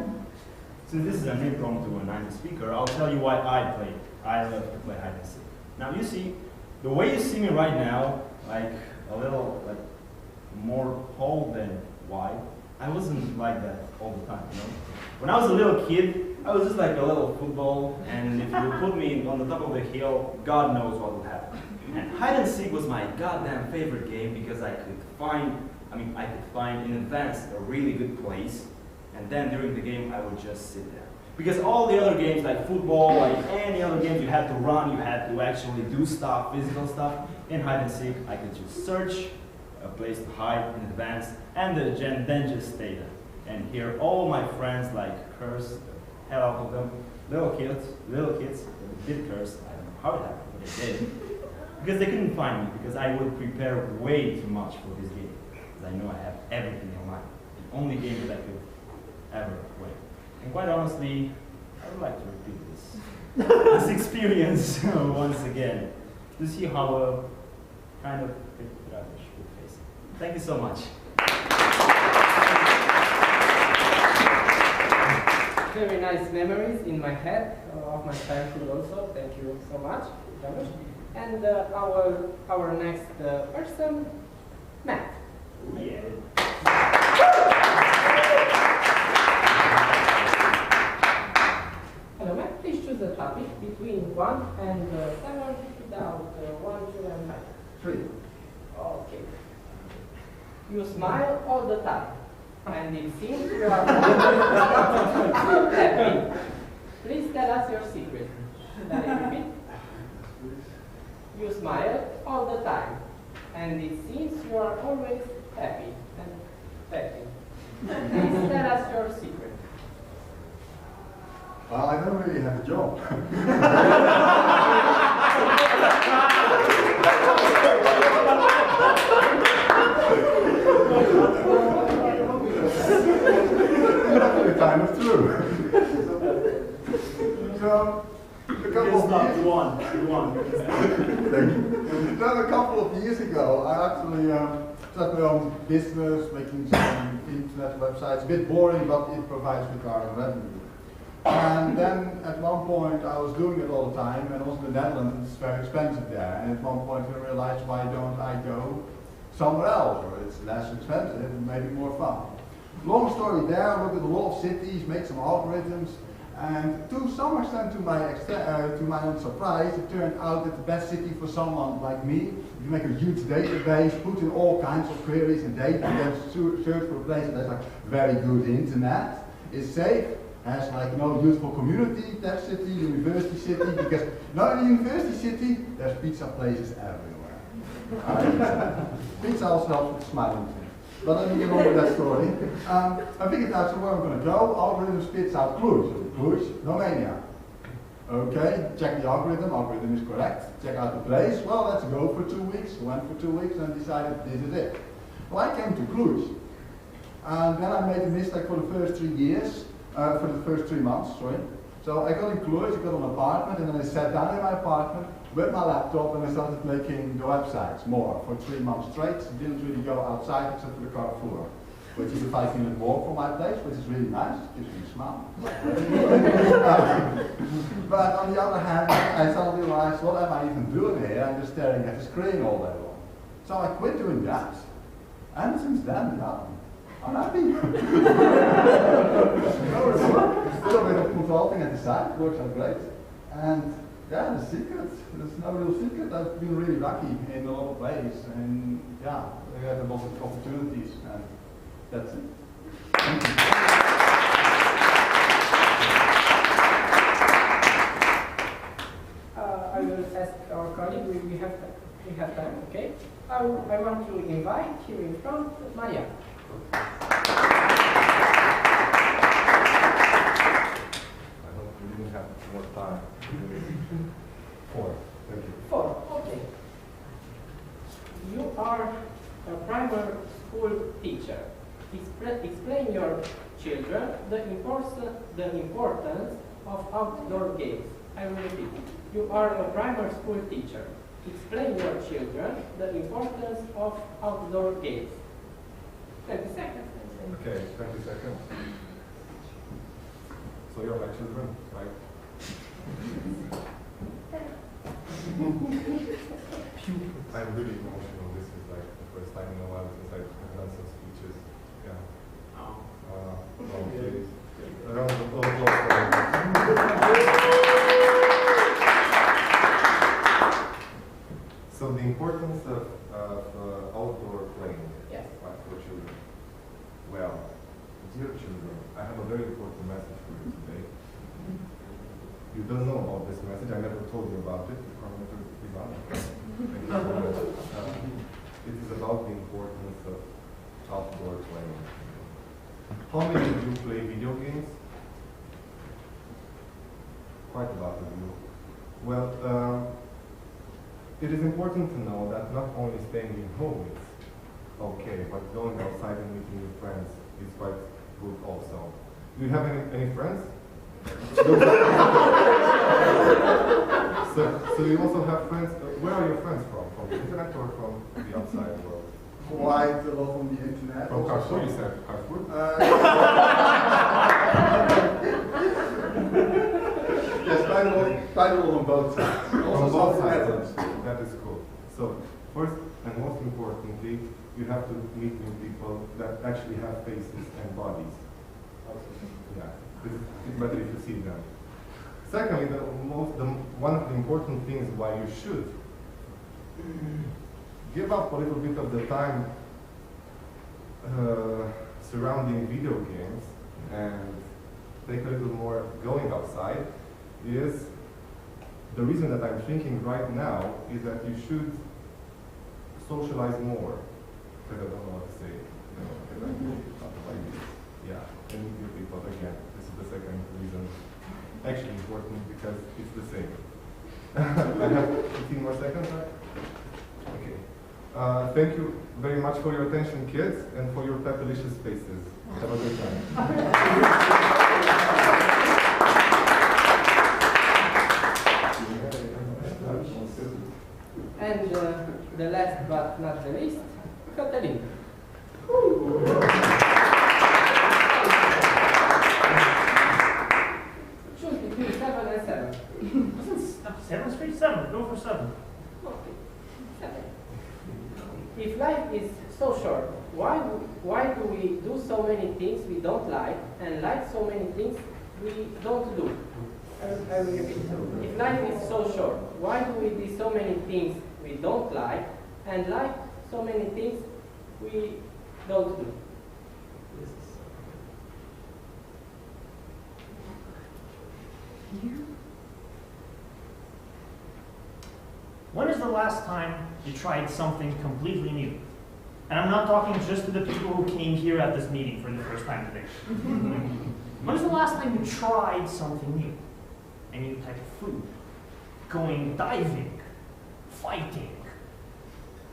since this is an impromptu and I'm the speaker, I'll tell you why I play. I love to play hide and seek. Now you see, the way you see me right now, like a little more tall than wide, I wasn't like that all the time, you know? When I was a little kid, I was just like a little football, and if you put me on the top of the hill, God knows what would happen. And hide and seek was my goddamn favorite game because I could find in advance a really good place, and then during the game I would just sit there. Because all the other games, like football, like any other games, you had to run, you had to actually do stuff, physical stuff. In hide and seek, I could just search a place to hide in advance, and then just stay there. And hear all my friends like curse the hell out of them. Little kids did curse. I don't know how it happened, but they did. Because they couldn't find me, because I would prepare way too much for this game. Because I know I have everything in mind. The only game that I could ever play. And quite honestly, I would like to repeat this experience once again to see how kind of Dragoș would face it. Thank you so much. nice memories in my head of my childhood also. Thank you so much, Janusz. And our next person, Matt. Yeah. Hello, Matt. Please choose a topic between 1 and 7 without 1, 2, and 5. 3. Okay. You smile all the time, and it seems you are happy. Please tell us your secret. Should I repeat? You smile all the time, and it seems you are always happy and happy. Please tell us your secret. Well, I don't really have a job. That's kind of true. So, a couple of years. You won. Thank you. So a couple of years ago, I actually started my own business, making some internet websites. A bit boring, but it provides recurring revenue. And then at one point, I was doing it all the time, and also in the Netherlands, it's very expensive there. And at one point, I realized, why don't I go somewhere else, where it's less expensive and maybe more fun. Long story there, I looked at a lot of cities, made some algorithms, and to some extent, to my own surprise, it turned out that the best city for someone like me, if you make a huge database, put in all kinds of queries and data, and then search for a place that has like very good internet, is safe, has like no useful community, tech city, university city, because not in a university city, there's pizza places everywhere. Pizza also helps with smiling things. But let me get on with that story. I figured out where I'm going to go. Algorithm spits out Cluj. Cluj, Romania. Okay, check the algorithm. Algorithm is correct. Check out the place. Well, let's go for 2 weeks. Went for 2 weeks and decided this is it. Well, I came to Cluj. And then I made a mistake for the first 3 years. For the first 3 months, sorry. So I got in Cluj, I got an apartment, and then I sat down in my apartment with my laptop and I started making the websites more for 3 months straight. Didn't really go outside except for the Carrefour, which is a 5-minute walk from my place, which is really nice, gives me a smile. But on the other hand, I suddenly realized, what am I even doing here? I'm just staring at the screen all day long. So I quit doing that. And since then, yeah, I'm happy. Still a bit of consulting at the side, works out great. And yeah, the secret, there's no real secret. I've been really lucky in a lot of ways. And yeah, I had a lot of opportunities, and that's it. Thank you. I will ask our colleague, we have time, okay? I want to invite here in front, Maria. I hope we didn't have more time. 4. Thank you. 4. Okay. You are a primary school teacher. Explain your children the importance of outdoor games. I will repeat. You are a primary school teacher. Explain your children the importance of outdoor games. 20 seconds. Okay, 20 seconds. So you're my children, right? I'm really emotional. This is like the first time in a while since I've done some speeches. Yeah. Okay. A round of applause So the importance of outdoor playing, yes, for children. Well, dear children, I have a very important message for you today. You don't know about this message. I never told you about it. Thank you so much. It is about the importance of outdoor playing. How many of you play video games? Quite a lot of you. Well, it is important to know that not only staying in home is okay, but going outside and meeting new friends is quite good also. Do you have any friends? So you also have friends. Where are your friends from? From the internet or from the outside world? Quite a lot on the internet. From Carrefour, you said Carrefour? credible on both sides. On both sides, that is cool. So, first and most importantly, you have to meet new people that actually have faces and bodies. Yeah, it's better if you see them. Secondly, one of the important things why you should give up a little bit of the time surrounding video games and take a little more going outside is the reason that I'm thinking right now is that you should socialize more. Because I don't know what to say. Yeah, and meet new people again. This is the second reason. Actually important because it's the same. I have 15 more seconds, right? Okay. Thank you very much for your attention, kids, and for your pepalicious faces. Have a good time. And the last but not the least, Katalin. Choose between 7 and 7. 7 straight 7. Go for 7. Okay. 7. If life is so short, why do we do so many things we don't like and like so many things we don't do? I will repeat. If life is so short, why do we do so many things we don't like and like so many things we don't do? When is the last time you tried something completely new? And I'm not talking just to the people who came here at this meeting for the first time today. When is the last time you tried something new? A new type of food, going diving, fighting,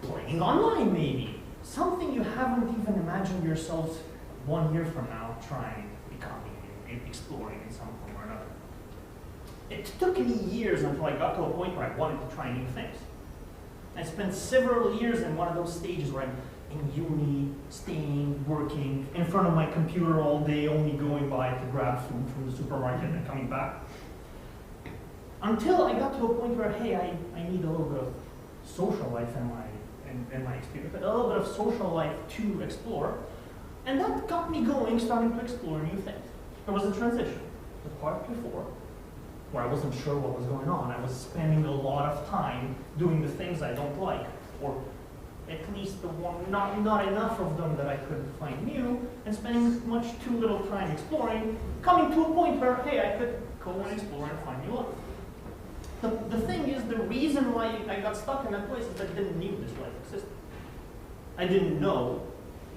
playing online maybe. Something you haven't even imagined yourselves 1 year from now trying, becoming, exploring in some form or another. It took me years until I got to a point where I wanted to try new things. I spent several years in one of those stages where I'm in uni, staying, working, in front of my computer all day, only going by to grab food from the supermarket and coming back. Until I got to a point where, hey, I need a little bit of social life in my experience, a little bit of social life to explore. And that got me going, starting to explore new things. There was a transition. The part before, where I wasn't sure what was going on. I was spending a lot of time doing the things I don't like, or at least the one, not enough of them that I could find new, and spending much too little time exploring, coming to a point where, hey, I could go and explore and find new life. The thing is, the reason why I got stuck in that place is that I didn't know this life existed. I didn't know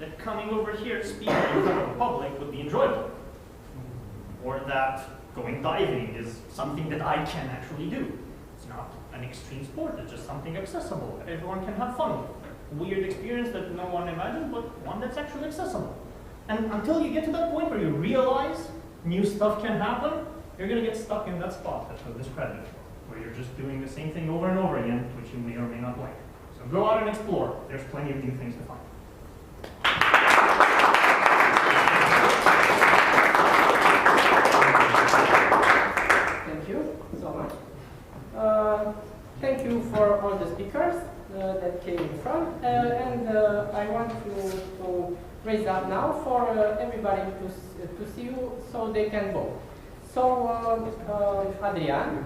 that coming over here speaking in front of the public would be enjoyable, or that going diving is something that I can actually do. It's not an extreme sport, it's just something accessible that everyone can have fun with. A weird experience that no one imagined, but one that's actually accessible. And until you get to that point where you realize new stuff can happen, you're going to get stuck in that spot that was described before, where you're just doing the same thing over and over again, which you may or may not like. So go out and explore. There's plenty of new things to find. Thank you so much. Thank you for all the speakers that came in front. And I want to raise up now for everybody to see you so they can vote. So, Adrian.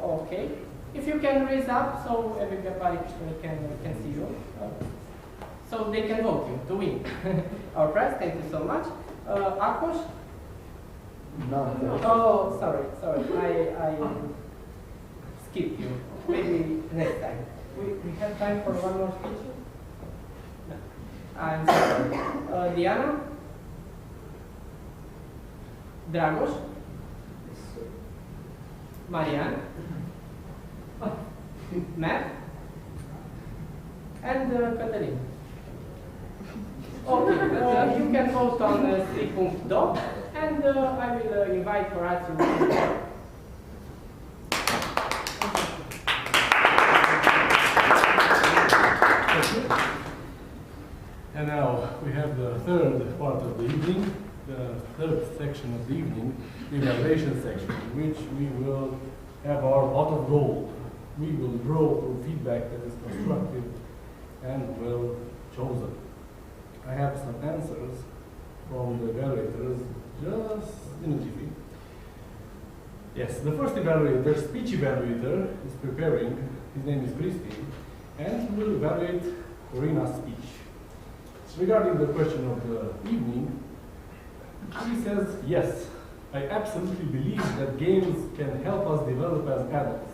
Okay. If you can raise up so everybody can see you. So they can vote you to win our prize. Thank you so much. Akos? No. Oh, sorry. I skipped you. Maybe next time. We have time for one more speech? No. I'm sorry. Diana? Dragos? Marianne? Matt? And Katalin. Okay, you can vote on 3.do, and I will invite Horacio. And now we have the third part of the evening, the third section of the evening, the evaluation section, in which we will have our pot of gold. We will draw through feedback that is constructive and well chosen. I have some answers from the evaluators just in a jiffy. Yes, the first evaluator, speech evaluator, is preparing. His name is Christy, and he will evaluate Corina's speech. Regarding the question of the evening, he says, yes, I absolutely believe that games can help us develop as adults.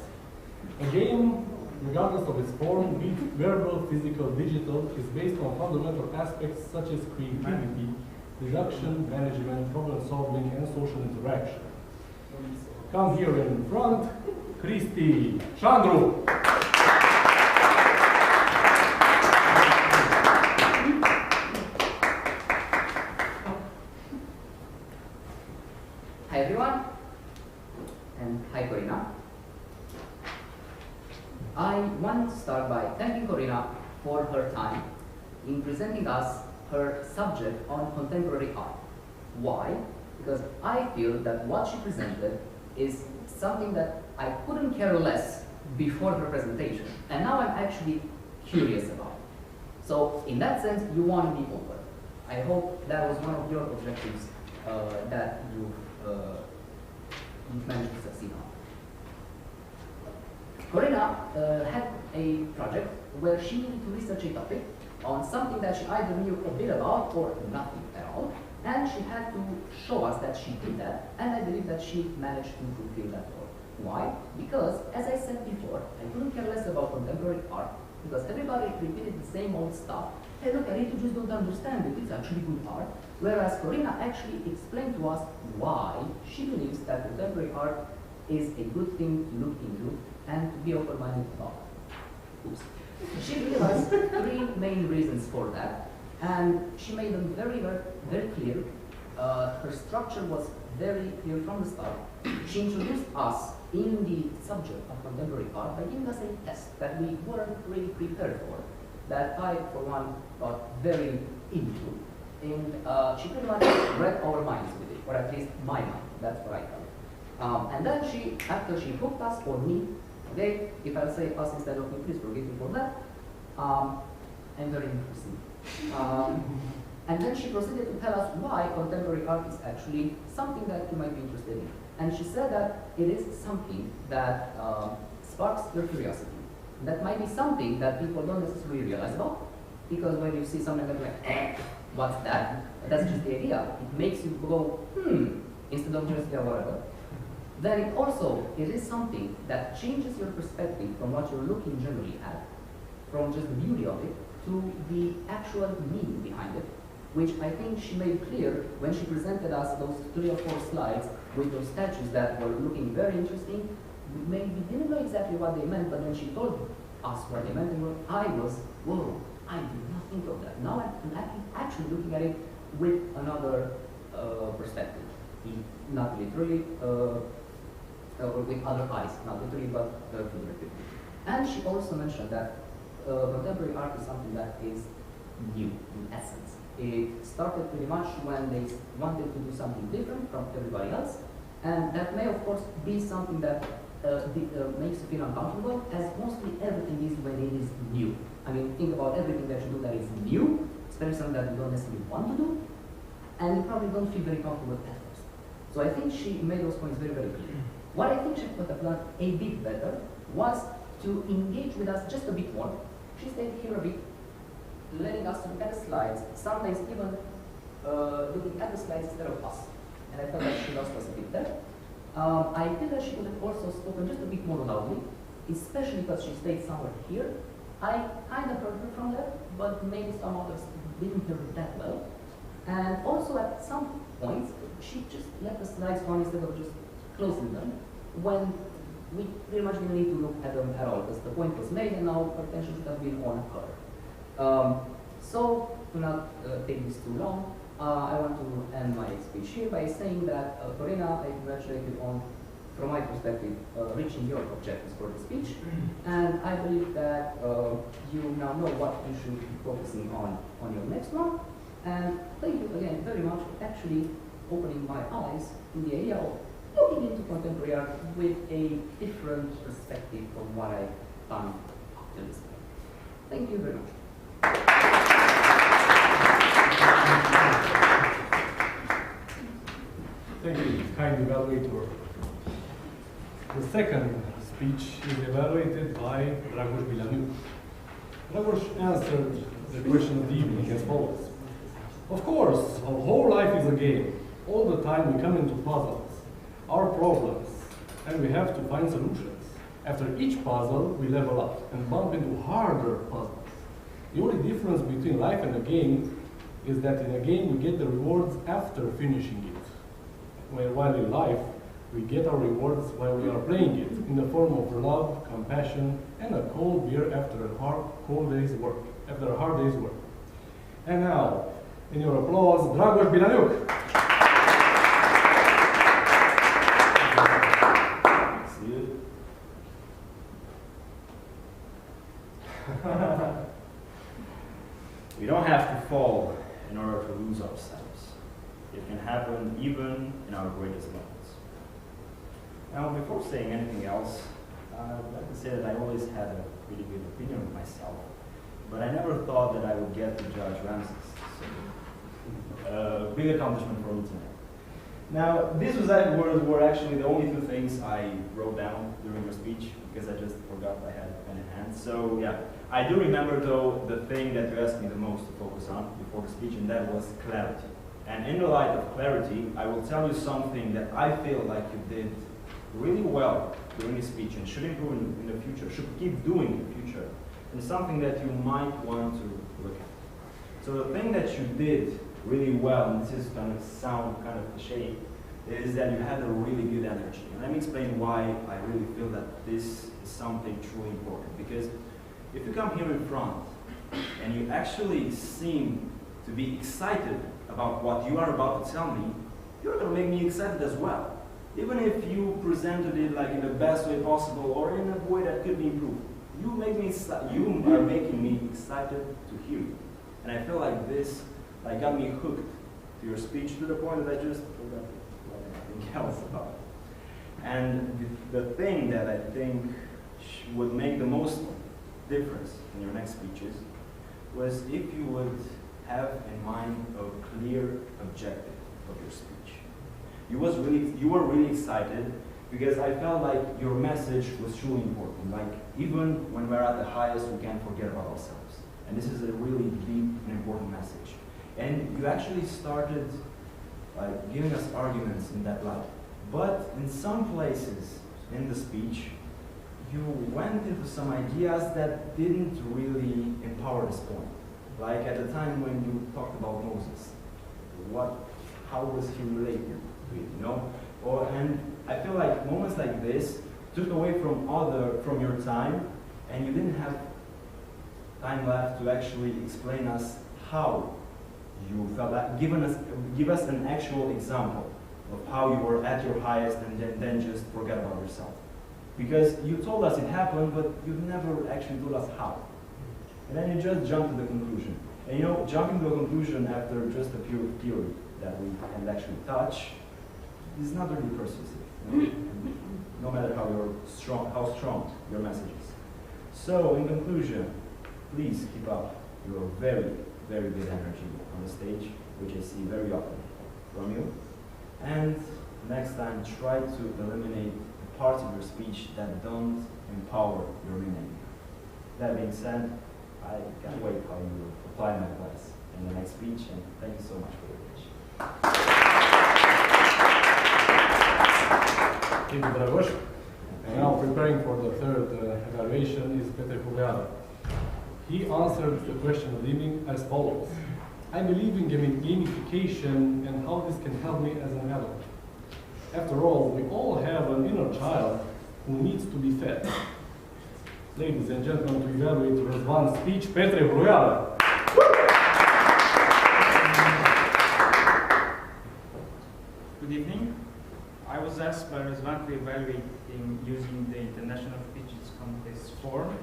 A game, regardless of its form, be it verbal, physical, digital, is based on fundamental aspects such as creativity, deduction, management, problem solving, and social interaction. Come here in front, Christy Chandru. Hi everyone, and hi Corina. I want to start by thanking Corina for her time in presenting us her subject on contemporary art. Why? Because I feel that what she presented is something that I couldn't care less before her presentation, and now I'm actually curious about it. So in that sense, you won me over. I hope that was one of your objectives that you've managed to succeed on. Corina had a project where she needed to research a topic on something that she either knew a bit about or nothing at all, and she had to show us that she did that, and I believe that she managed to fulfill that role. Why? Because, as I said before, I couldn't care less about contemporary art, because everybody repeated the same old stuff. Hey, look, I really just don't understand it. It's actually good art. Whereas Corina actually explained to us why she believes that contemporary art is a good thing to look into and to be open-minded about. Oops. She gave us three main reasons for that, and she made them very, very, very clear. Her structure was very clear from the start. She introduced us in the subject of contemporary art by giving us a test that we weren't really prepared for, that I, for one, got very into. And she pretty much read our minds with it, or at least my mind. That's what I felt. And then she, after she hooked us, or me, okay, if I say us instead of me, please forgive me for that. I'm very interesting. And then she proceeded to tell us why contemporary art is actually something that you might be interested in. And she said that it is something that sparks your curiosity. That might be something that people don't necessarily realize about, because when you see something like, what's that? That's just the idea. It makes you go, instead of just, yeah, whatever. Then it is something that changes your perspective from what you're looking generally at, from just the beauty of it, to the actual meaning behind it, which I think she made clear when she presented us those 3 or 4 slides with those statues that were looking very interesting. We didn't know exactly what they meant, but when she told us what they meant, I was, whoa, I did not think of that. Now I'm actually looking at it with another perspective. Not literally, or with other eyes, not literally, but figuratively. And she also mentioned that contemporary art is something that is new, in essence. It started pretty much when they wanted to do something different from everybody else, and that may, of course, be something that makes you feel uncomfortable, as mostly everything is when it is new. I mean, think about everything that you do that is new, especially something that you don't necessarily want to do, and you probably don't feel very comfortable at first. So I think she made those points very, very clear. What I think she could have done a bit better was to engage with us just a bit more. She stayed here a bit, letting us look at the slides, sometimes even looking at the slides instead of us. And I felt that she lost us a bit there. I feel that she could have also spoken just a bit more loudly, especially because she stayed somewhere here. I kind of heard her from there, but maybe some others didn't hear her that well. And also at some points, she just let the slides on instead of just closing them, when we pretty much didn't need to look at them at all, because the point was made and now our attention should have been on her. So, to not take this too long, I want to end my speech here by saying that, Corina, I congratulate you on, from my perspective, reaching your objectives for the speech. And I believe that you now know what you should be focusing on your next one. And thank you again very much for actually opening my eyes in the area of looking into contemporary art with a different perspective from what I've done up to this point. Thank you very much. Thank you, kind evaluator. The second speech is evaluated by Dragoș Bilaniuc. Dragoș answered the question of the evening as follows. Of course, our whole life is a game. All the time we come into puzzles, our problems, and we have to find solutions. After each puzzle, we level up and bump into harder puzzles. The only difference between life and a game is that in a game we get the rewards after finishing it. While in life, we get our rewards while we are playing it, in the form of love, compassion, and a cold beer after a hard day's work. And now, in your applause, Dragoș Bilaniuc. We don't have to fall in order to lose ourselves. It can happen even in our greatest moments. Now, before saying anything else, I'd like to say that I always had a pretty good opinion of myself, but I never thought that I would get to judge Ramses. So, big accomplishment for me tonight. Now, these were actually the only two things I wrote down during your speech, because I just forgot I had a pen in hand. So, yeah, I do remember, though, the thing that you asked me the most to focus on before the speech, and that was clarity. And in the light of clarity, I will tell you something that I feel like you did really well during the speech and should improve in the future, should keep doing in the future, and something that you might want to look at. So the thing that you did really well, and this is going to sound kind of cliche, is that you had a really good energy. And let me explain why I really feel that this is something truly important. Because if you come here in front and you actually seem to be excited about what you are about to tell me, you're going to make me excited as well. Even if you presented it like in the best way possible or in a way that could be improved, you are making me excited to hear you. And I feel like this got me hooked to your speech to the point that I just forgot everything else about it. And the thing that I think would make the most difference in your next speeches was if you would have in mind a clear objective of your speech. You were really excited because I felt like your message was truly important. Like even when we're at the highest, we can't forget about ourselves. And this is a really deep and important message. And you actually started like giving us arguments in that light. But in some places in the speech, you went into some ideas that didn't really empower this point. Like at the time when you talked about Moses, how was he related to it, you know? And I feel like moments like this took away from your time, and you didn't have time left to actually explain us how you felt that. Give us an actual example of how you were at your highest and then just forget about yourself. Because you told us it happened, but you never actually told us how. And then you just jumped to the conclusion. And you know, jumping to a conclusion after just a pure theory that we can actually touch is not really persuasive. You know? No matter how strong your message is. So, in conclusion, please keep up your very, very good energy on the stage, which I see very often from you. And next time, try to eliminate the parts of your speech that don't empower your meaning. That being said, I can't wait how you apply my advice in the next speech, and thank you so much for your attention. Thank you, Dragoș. And now preparing for the third evaluation is Petre Huleada. He answered the question of the evening as follows. I believe in gamification and how this can help me as an adult. After all, we all have an inner child who needs to be fed. Ladies and gentlemen, to evaluate Răzvan's speech, Petre Huleada. Good evening. I was asked by Răzvan to evaluate him using the International Speeches Contest form,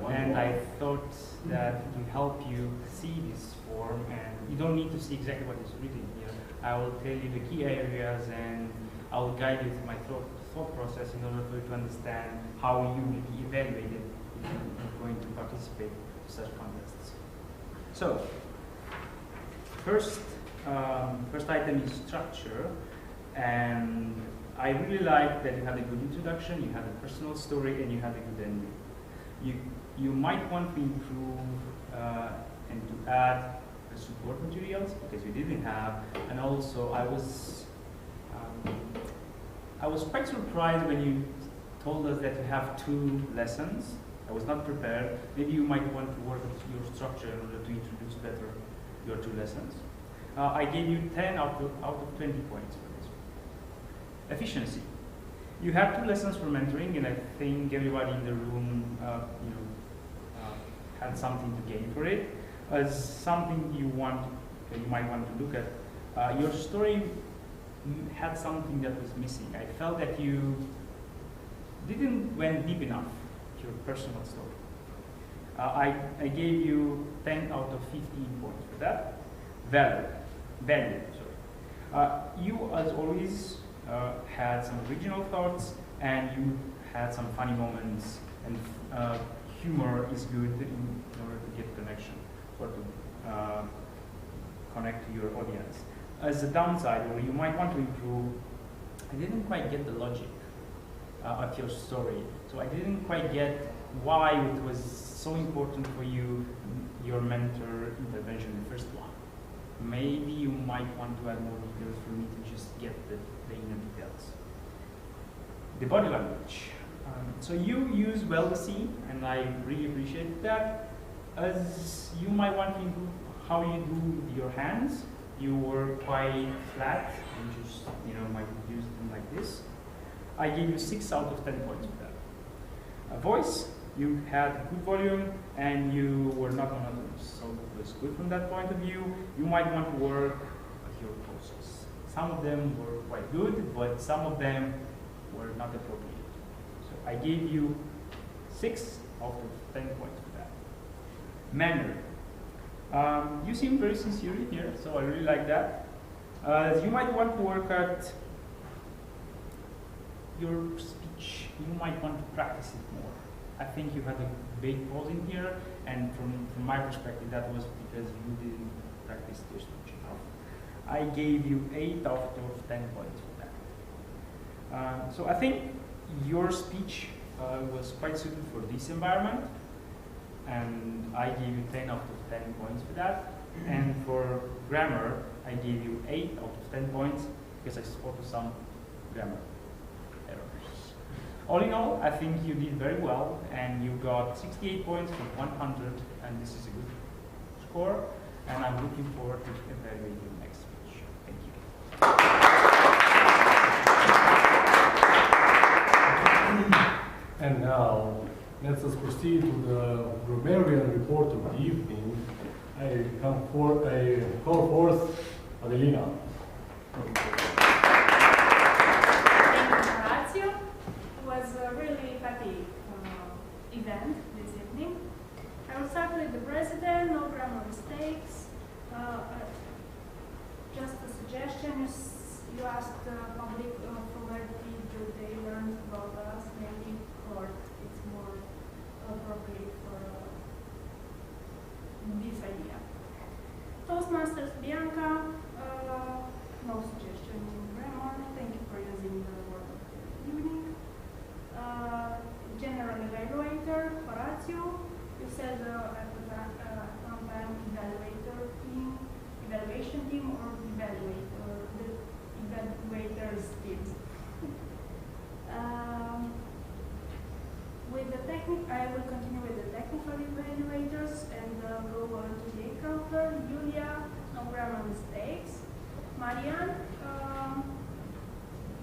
and I thought that it would help you see this form and you don't need to see exactly what is written here. I will tell you the key areas and I will guide you through my thought process in order for you to understand how you will be evaluated if you're going to participate in such contests. So, first item is structure, and I really like that you had a good introduction, you had a personal story, and you had a good ending. You might want to improve and to add the support materials because you didn't have, and also I was quite surprised when you told us that you have 2 lessons. I was not prepared. Maybe you might want to work with your structure in order to introduce better your 2 lessons. I gave you 10 out of 20 points for this. Efficiency. You have 2 lessons for mentoring, and I think everybody in the room had something to gain for it. As something you might want to look at, your story had something that was missing. I felt that you didn't went deep enough to your personal story. I gave you 10 out of 15 points for that. Value, sorry. You, as always, had some original thoughts, and you had some funny moments, and humor is good in order to get connection or to connect to your audience. As a downside, or you might want to improve, I didn't quite get the logic of your story. So I didn't quite get why it was so important for you, your mentor intervention, the first one. Maybe you might want to add more details for me to just get the inner details. The body language. So you use well the scene, and I really appreciate that. As you might want to improve how you do with your hands. You were quite flat and just, might use them like this. I gave you 6 out of 10 points for that. Voice, you had good volume and you were not monotonous, so it was good from that point of view. You might want to work with your pauses. Some of them were quite good, but some of them were not appropriate. So I gave you 6 out of 10 points for that. Manner. You seem very sincere here, so I really like that. You might want to work at your speech. You might want to practice it more. I think you had a big pause in here, and from my perspective, that was because you didn't practice your speech enough. I gave you 8 out of 10 points for that. So I think your speech was quite suited for this environment, and I gave you 10 out of 10 points for that. And for grammar, I gave you 8 out of 10 points because I spotted some grammar errors. All in all, I think you did very well, and you got 68 points from 100, and this is a good score. And I'm looking forward to evaluating your next speech. Thank you. And now, let us proceed to the grammarian report of the evening. I call forth Adelina. Thank you, Horatio. It was a really happy event this evening. I will start with the president, no grammar mistakes. Just a suggestion, you asked the public from where did they learn about us, maybe court. It's more appropriate for this idea. Toastmasters Bianca, no suggestion in grammar. Thank you for using the word of the evening. General evaluator, Horatio. You said at one time evaluation team or evaluator, the evaluators team. I will continue with the technical evaluators and go on to the encounter. Julia, no grammar mistakes. Marianne,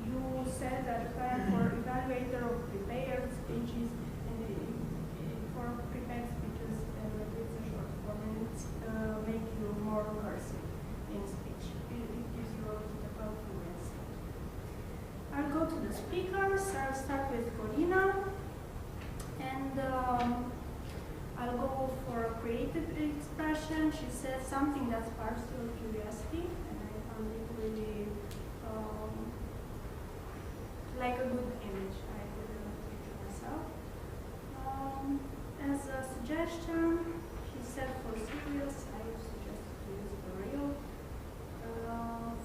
you said at the time for evaluator of prepared speeches and for prepared speeches it's a short form and it's make you more cursive in speech. It gives you a typical fluency. I'll go to the speakers. I'll start with Corina. And I'll go for a creative expression. She said something that sparks your curiosity, and I found it really like a good image. I didn't take it myself. As a suggestion, she said for serious, I suggest to use the real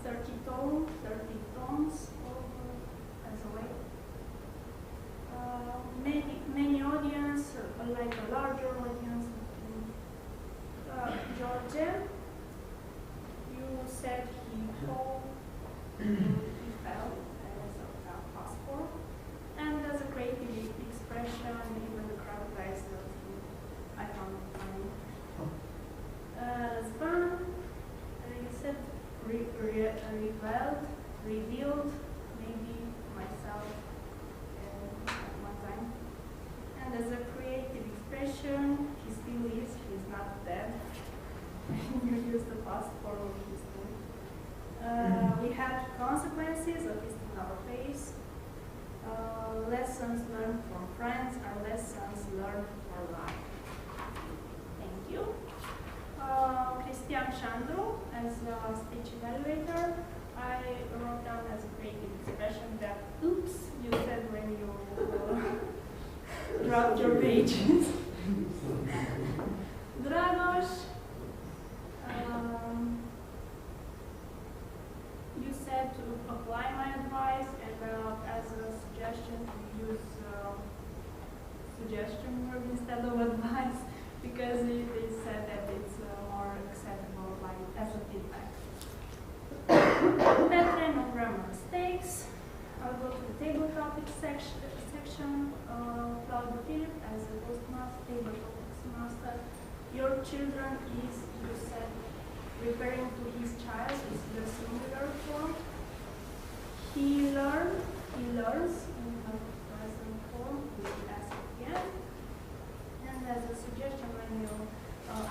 30 tones as a way. Many audience, like a larger audience. Georgia, you said he fell as a passport, and as a creative expression, even the crowd guys I found it funny. Span, you said revealed, maybe myself at one time. And as a creative expression, he still is, he's not dead. You use the past form of his name. We had consequences of his in our face. Lessons learned from friends are lessons learned for life. Thank you. Cristian Chandru, as a speech evaluator, I wrote down as a creative expression that oops, you said when you dropped your pages. Dragos, you said to apply my advice, and as a suggestion to use suggestion word instead of advice, because it said that it's more acceptable as a feedback. Petre, no grammar mistakes. I'll go to the table topic section. Claude Philip as a Toastmaster, table topics master. Your children is, you said, referring to his child, is the singular form. He learns in the present form, we ask again. And as a suggestion, when you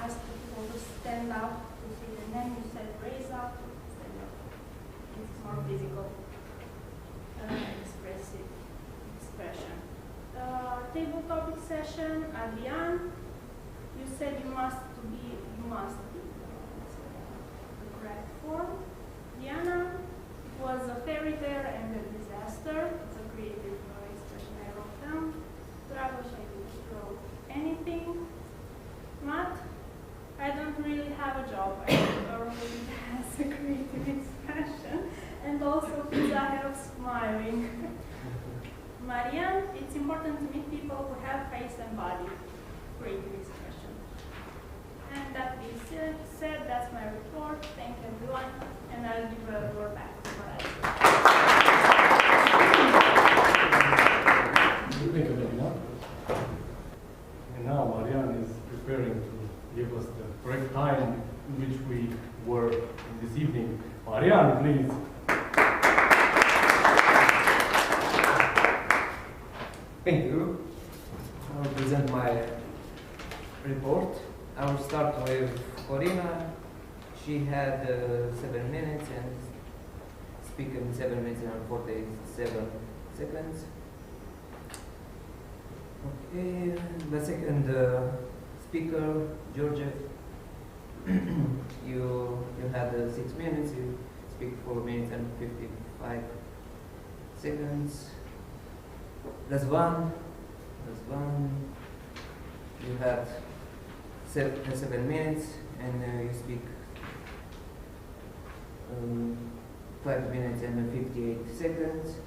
ask people to stand up to say the name, you said raise up, stand up. It's more physical, expressive expression. Table topic session, Adrian, you said you must be the correct form. Diana, it was a fairy tale and a disaster. It's a creative expression I wrote down. Dragos, I didn't wrote anything. Matt, I don't really have a job. I wrote it as a creative expression. And also pizza helps smiling. Marianne, it's important to meet people who have face and body. Creative expression. And that being said, that's my report. Thank you, everyone. And I'll give the word back to Marianne. Thank you, Marina. And now Marianne is preparing to give us the correct time in which we were this evening. Marianne, please. Thank you. I will present my report. I will start with Corina. She had 7 minutes and speak in 7 minutes and 47 seconds. Okay, the second speaker, Georgia, you had 6 minutes. You speak 4 minutes and 55 seconds. Razvan, you had 7 minutes and you speak 5 minutes and 58 seconds.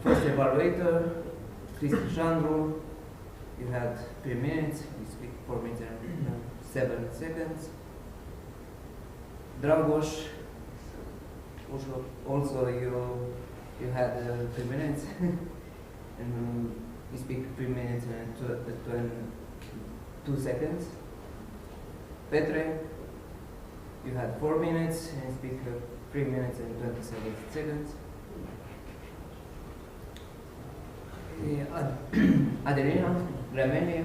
First evaluator, Cristian Chandru, you had 3 minutes, you speak 4 minutes and 7 seconds. Dragos, also you had 3 minutes and you speak 3 minutes and 22 seconds. Petre, you had 4 minutes and you speak 3 minutes and 27 seconds. Adelina Gramenia,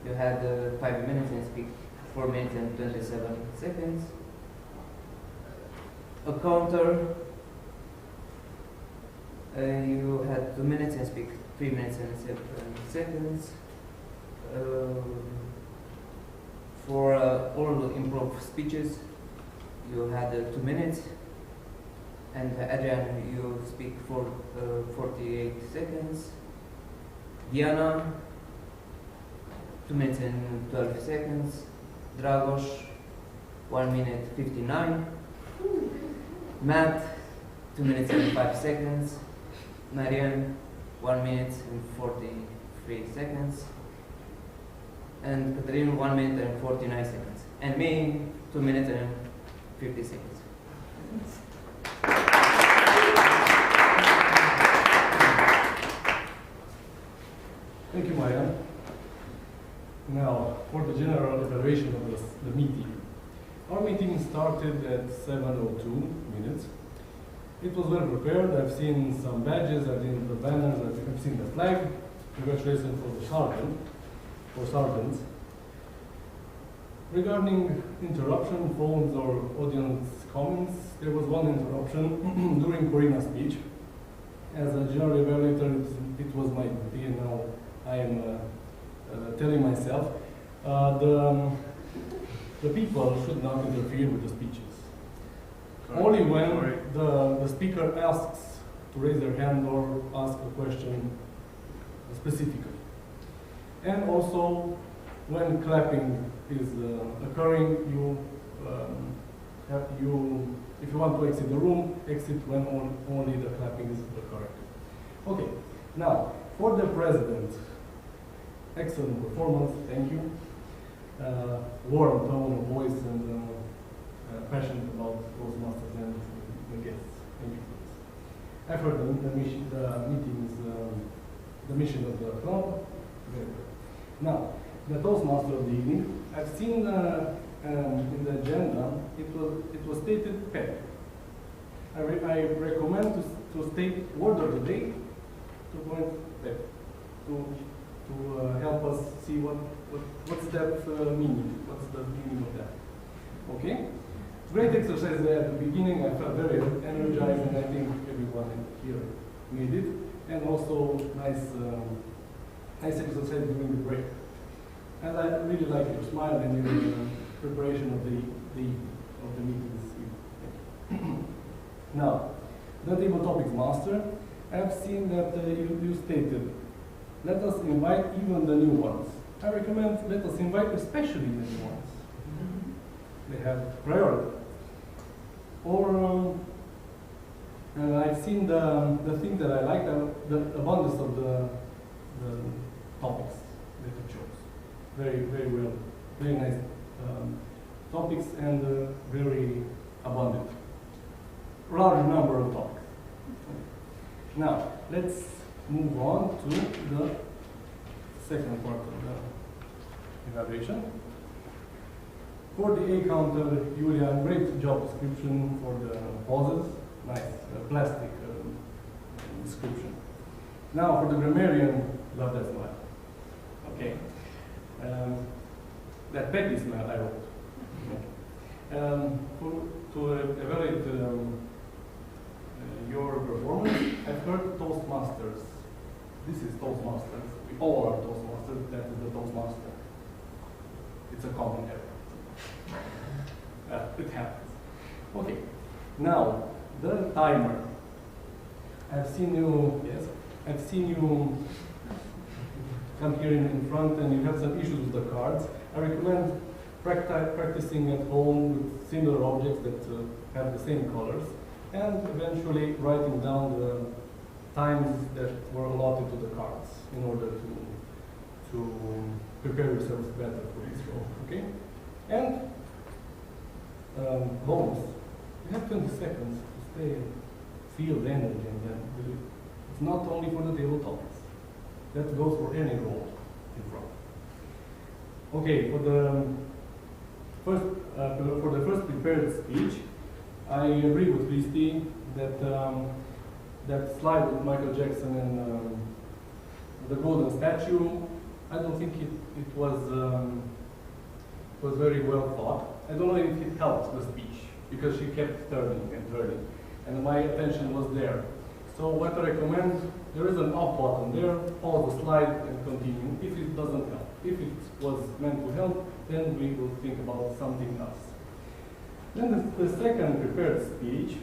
you had 5 minutes and speak 4 minutes and 27 seconds. A counter, you had 2 minutes and speak 3 minutes and 7 seconds. For all the improv speeches, you had 2 minutes, and Adrian, you speak for 48 seconds. Diana, 2 minutes and 12 seconds. Dragos, 1 minute 59. Matt, 2 minutes and 5 seconds. Marianne, 1 minute and 43 seconds. And Catherine, 1 minute and 49 seconds. And me, 2 minutes and 50 seconds. Thank you, Marianne. Now, for the general evaluation of the meeting. Our meeting started at 7:02 minutes. It was well prepared. I've seen some badges, I've seen the banners, I've seen the flag. Congratulations for the sergeant, for sergeants. Regarding interruption, phones, or audience comments, there was one interruption during Corina's speech. As a general evaluator, it was my duty, and now I am telling myself, the people should not interfere with the speeches. Only when the speaker asks to raise their hand or ask a question specifically. And also, when clapping is occurring, if you want to exit the room, exit when only the clapping is occurring. Okay, now, for the president, excellent performance, thank you. Warm tone of voice and passionate about Toastmasters and the guests. Thank you for this. I've heard the meetings, the mission of the club. Very good. Now, the Toastmaster of the evening. I've seen in the agenda it was stated pet. I recommend to state word of the day to point pet to help us see what's that meaning. What's the meaning of that? Okay. Great exercise there at the beginning. I felt very energized, and I think everyone here made it. And also nice exercise during the break. And I really like your smile and your preparation of the meeting this evening. Now, the table topics master. I've seen that you stated, let us invite even the new ones. I recommend let us invite especially the new ones. They have priority. Or I've seen the thing that I like, the abundance of the topics that you chose. Very, very well, very nice topics and very abundant. Large number of topics. Now, let's move on to the second part of the evaluation. For the A counter, Julia, great job description for the pauses. Nice, plastic description. Now for the grammarian, love that smile. Okay. That petty smile I wrote. To evaluate your performance, I've heard Toastmasters. This is Toastmasters. We all are Toastmasters. That is the Toastmaster. It's a common error. It happens. Okay. Now the timer. I've seen you come here in front, and you have some issues with the cards. I recommend practicing at home with similar objects that have the same colors, and eventually writing down the times that were allotted to the cards in order to prepare yourselves better for this role. Okay? And bonus. You have 20 seconds to stay and feel the energy, and then do it. It's not only for the table topics. That goes for any role in front. Okay, for the first prepared speech, I agree with Christy that that slide with Michael Jackson and the golden statue, I don't think it was very well thought. I don't know if it helped the speech, because she kept turning and turning, and my attention was there. So what I recommend, there is an off button there, pause the slide and continue if it doesn't help. If it was meant to help, then we will think about something else. Then the second prepared speech,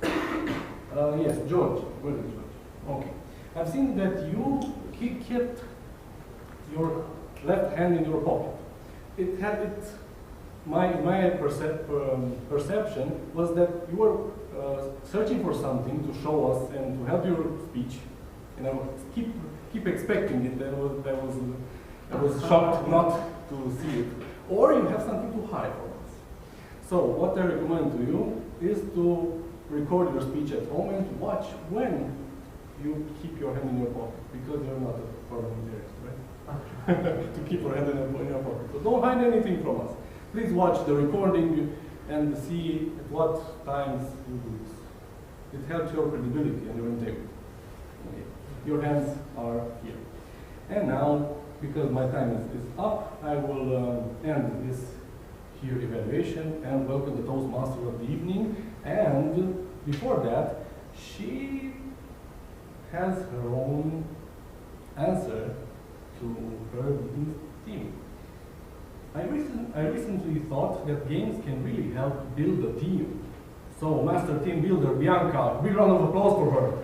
yes, George, where is George? Okay. I've seen that you kept your left hand in your pocket. My perception was that you were searching for something to show us and to help your speech, and I would keep expecting it. I was shocked not to see it. Or you have something to hide from us. So what I recommend to you is to record your speech at home and to watch when you keep your hand in your pocket, because you're not a parliamentarian, right? To keep your hand in your pocket. So don't hide anything from us. Please watch the recording and see at what times you do this. It helps your credibility and your integrity. Okay. Your hands are here. And now, because my time is up, I will end this here evaluation and welcome the Toastmaster of the evening. And before that, she has her own answer to her theme. I recently thought that games can really help build a team. So, Master Team Builder Bianca, big round of applause for her.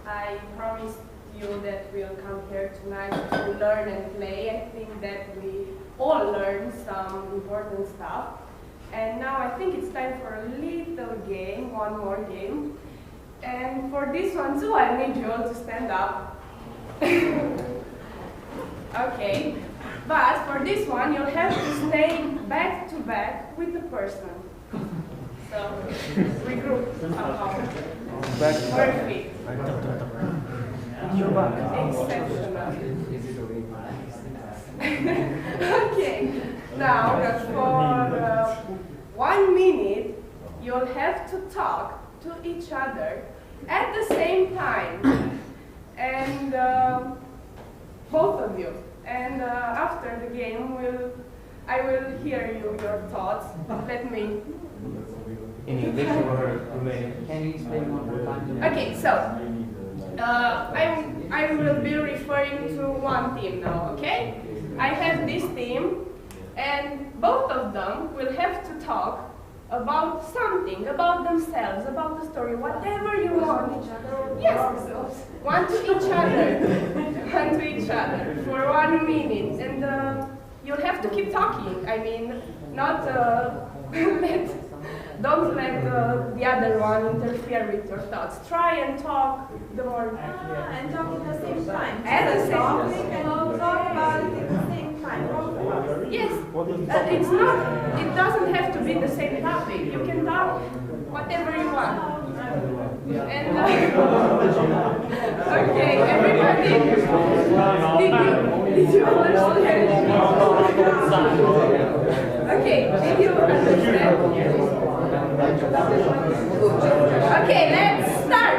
I promised you that we'll come here tonight to learn and play. I think that we all learned some important stuff. And now I think it's time for a little game, one more game. And for this one too, I need you all to stand up. Okay, but for this one, you'll have to stay back to back with the person. So, regroup somehow. Perfect. Exceptional. Okay, now for 1 minute, you'll have to talk to each other at the same time. And both of you. And after the game, I will hear your thoughts. Let me. In English or Romanian? Can you explain one more time? Okay, so I will be referring to one team now. Okay, I have this team, and both of them will have to talk about something, about themselves, about the story, whatever you want. Yes, one to each other, one to each other for 1 minute, and you'll have to keep talking. I mean, not don't let the other one interfere with your thoughts. Try and talk the more. And talk at the same time. At the same time. And talk about it at the same time. Yes, it's not. It doesn't have to be the same topic. You can talk whatever you want. And okay, everybody, did you understand? Okay, did you understand? Okay, let's start.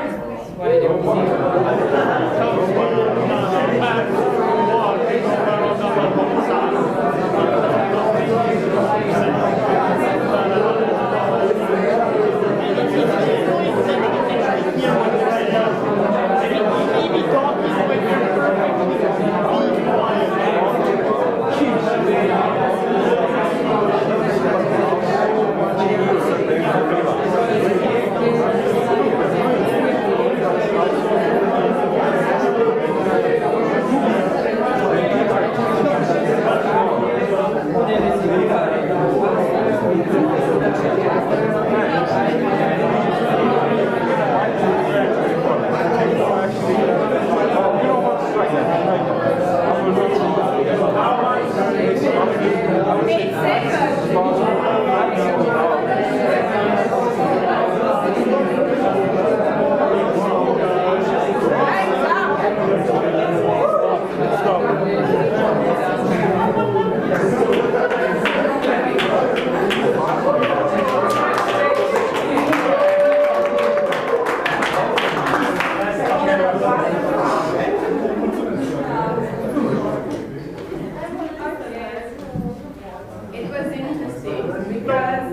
It was interesting. teams because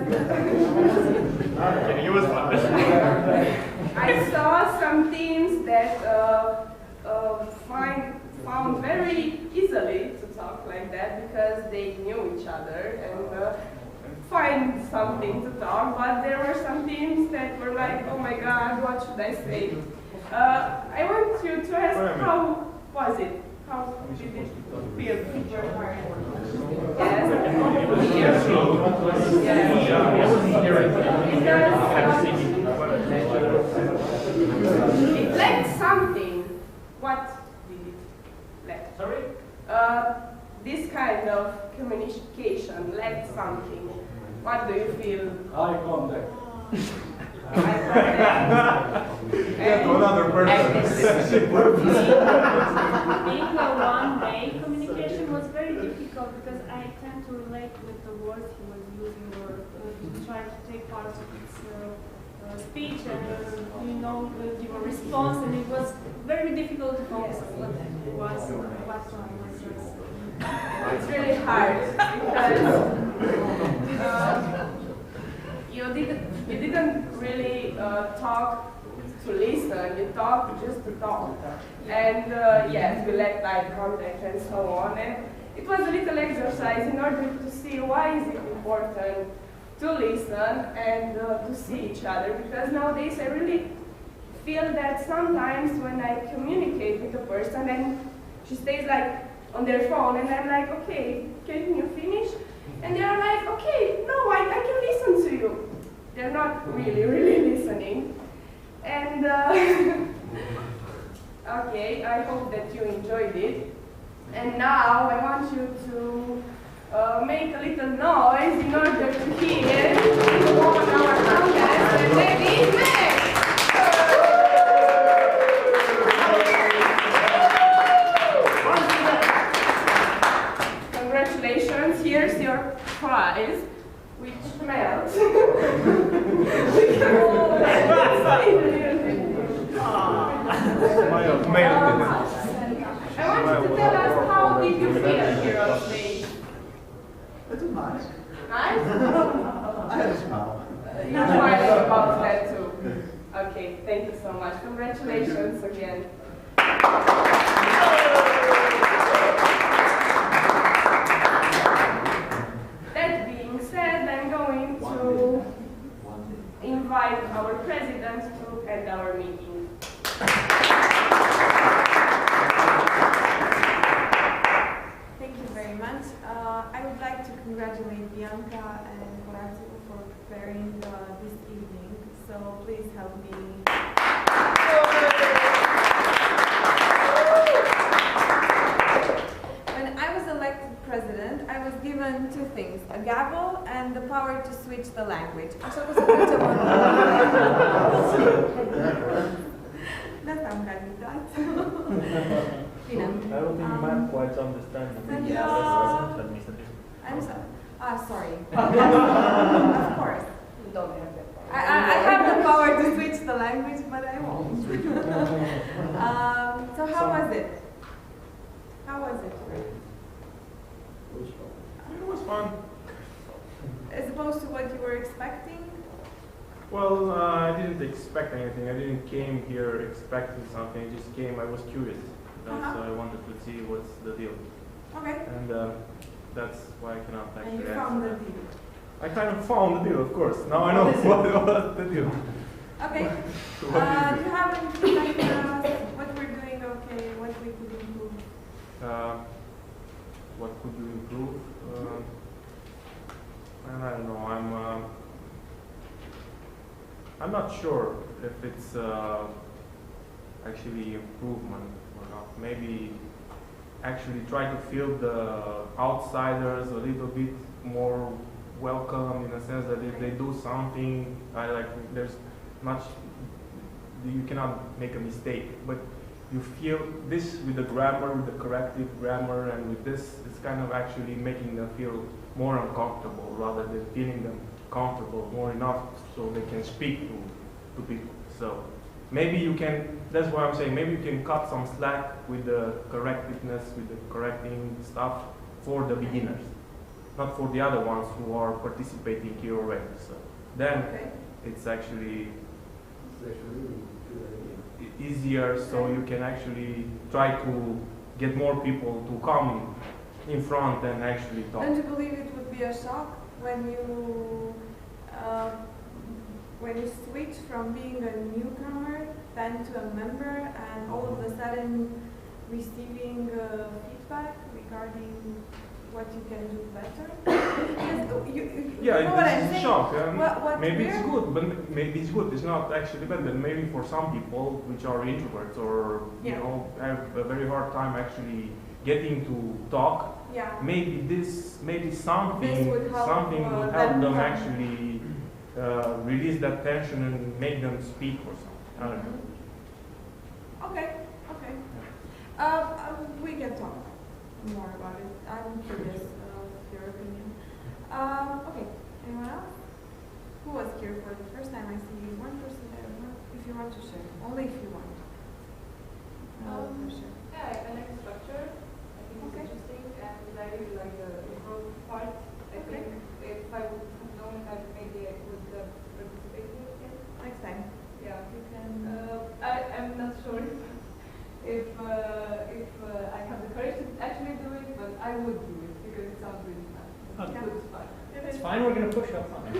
I saw some teams that found very easily to talk like that because they knew each other and find something to talk, but there were some teams that were like, oh my god, what should I say? I want you to ask, how was it? How did it feel? It lacked something. What did it lack? Sorry? This kind of communication lacked something. What do you feel? Eye contact. To another person. Being a one-way communication was very difficult because I tend to relate with the words he was using or to try to take part of his speech and give a response, and it was very difficult to focus on what was It's really hard because you didn't really talk to listen, you talked just to talk. And yes, we lacked eye contact and so on. And it was a little exercise in order to see why is it important to listen and to see each other. Because nowadays I really feel that sometimes when I communicate with a person and she stays like on their phone and I'm like, okay, can you finish? And they're like, okay, no, I can listen to you. They're not really listening. And okay, I hope that you enjoyed it. And now I want you to make a little noise in order to hear on our contest, and that is Meg! Congratulations, here's your prize, which melts. I want you to tell us, how did you feel here on stage? It was nice. Nice? I had a smile. You smiled about that too. Okay, thank you so much. Congratulations again. That being said, I'm going to invite our president to end our meeting. Thank you very much. I would like to congratulate Bianca and Horatiu for preparing this evening. So please help me. When I was elected president, I was given two things, a gavel and the power to switch the language. Așa că o să trecem în de asta am candidat. Bine. I don't think you might quite understand the thing. I'm sorry. Sorry. Of course. You don't have that power. I have the power to switch the language, but I won't. So how was it? How was it? It was fun. As opposed to what you were expecting? Well, I didn't expect anything. I didn't came here expecting something. I just came. I was curious. So I wanted to see what's the deal. Okay. And that's why I cannot actually And you answer found the that. deal. I kind of found the deal, of course. Now I know what the deal. Okay. So Do you have anything like what we're doing okay, what we could improve? What could you improve? I don't know. I'm not sure if it's actually improvement or not. Maybe actually try to feel the outsiders a little bit more welcome, in a sense that if they do something, there's much, you cannot make a mistake, but you feel this with the grammar, with the corrective grammar, and with this, it's kind of actually making them feel more uncomfortable rather than feeling them comfortable more enough so they can speak to people. So maybe you can, that's what I'm saying, maybe you can cut some slack with the correctiveness, with the correcting stuff for the beginners. not for the other ones who are participating here already. So then it's actually easier, so you can actually try to get more people to come in front and actually talk. Don't you believe it would be a shock when you switch from being a newcomer then to a member and all of a sudden receiving feedback regarding what you can do better? Yeah, you know what I'm it's a saying? shock. Maybe we're- it's good, but maybe it's good. It's not actually bad, but maybe for some people which are introverts or you Yeah. know have a very hard time actually getting to talk. Yeah. Maybe something This would help, something will them help them come. actually release that tension and make them speak or something. I don't know. Okay. We can talk more about it. I'm curious of your opinion. Okay, anyone else? Who was here for the first time? I see one person there. If you want to share, only if you want. Sure. Yeah, I like the structure. I think it's interesting, and I really like the improv part. I think if I would have known that, maybe I would have participated in it. Next time. Yeah. You can. I'm not sure if I have the courage to actually do it, but I would do it because it sounds really fun. Okay. It's fun. It's fine, we're going to push up on it.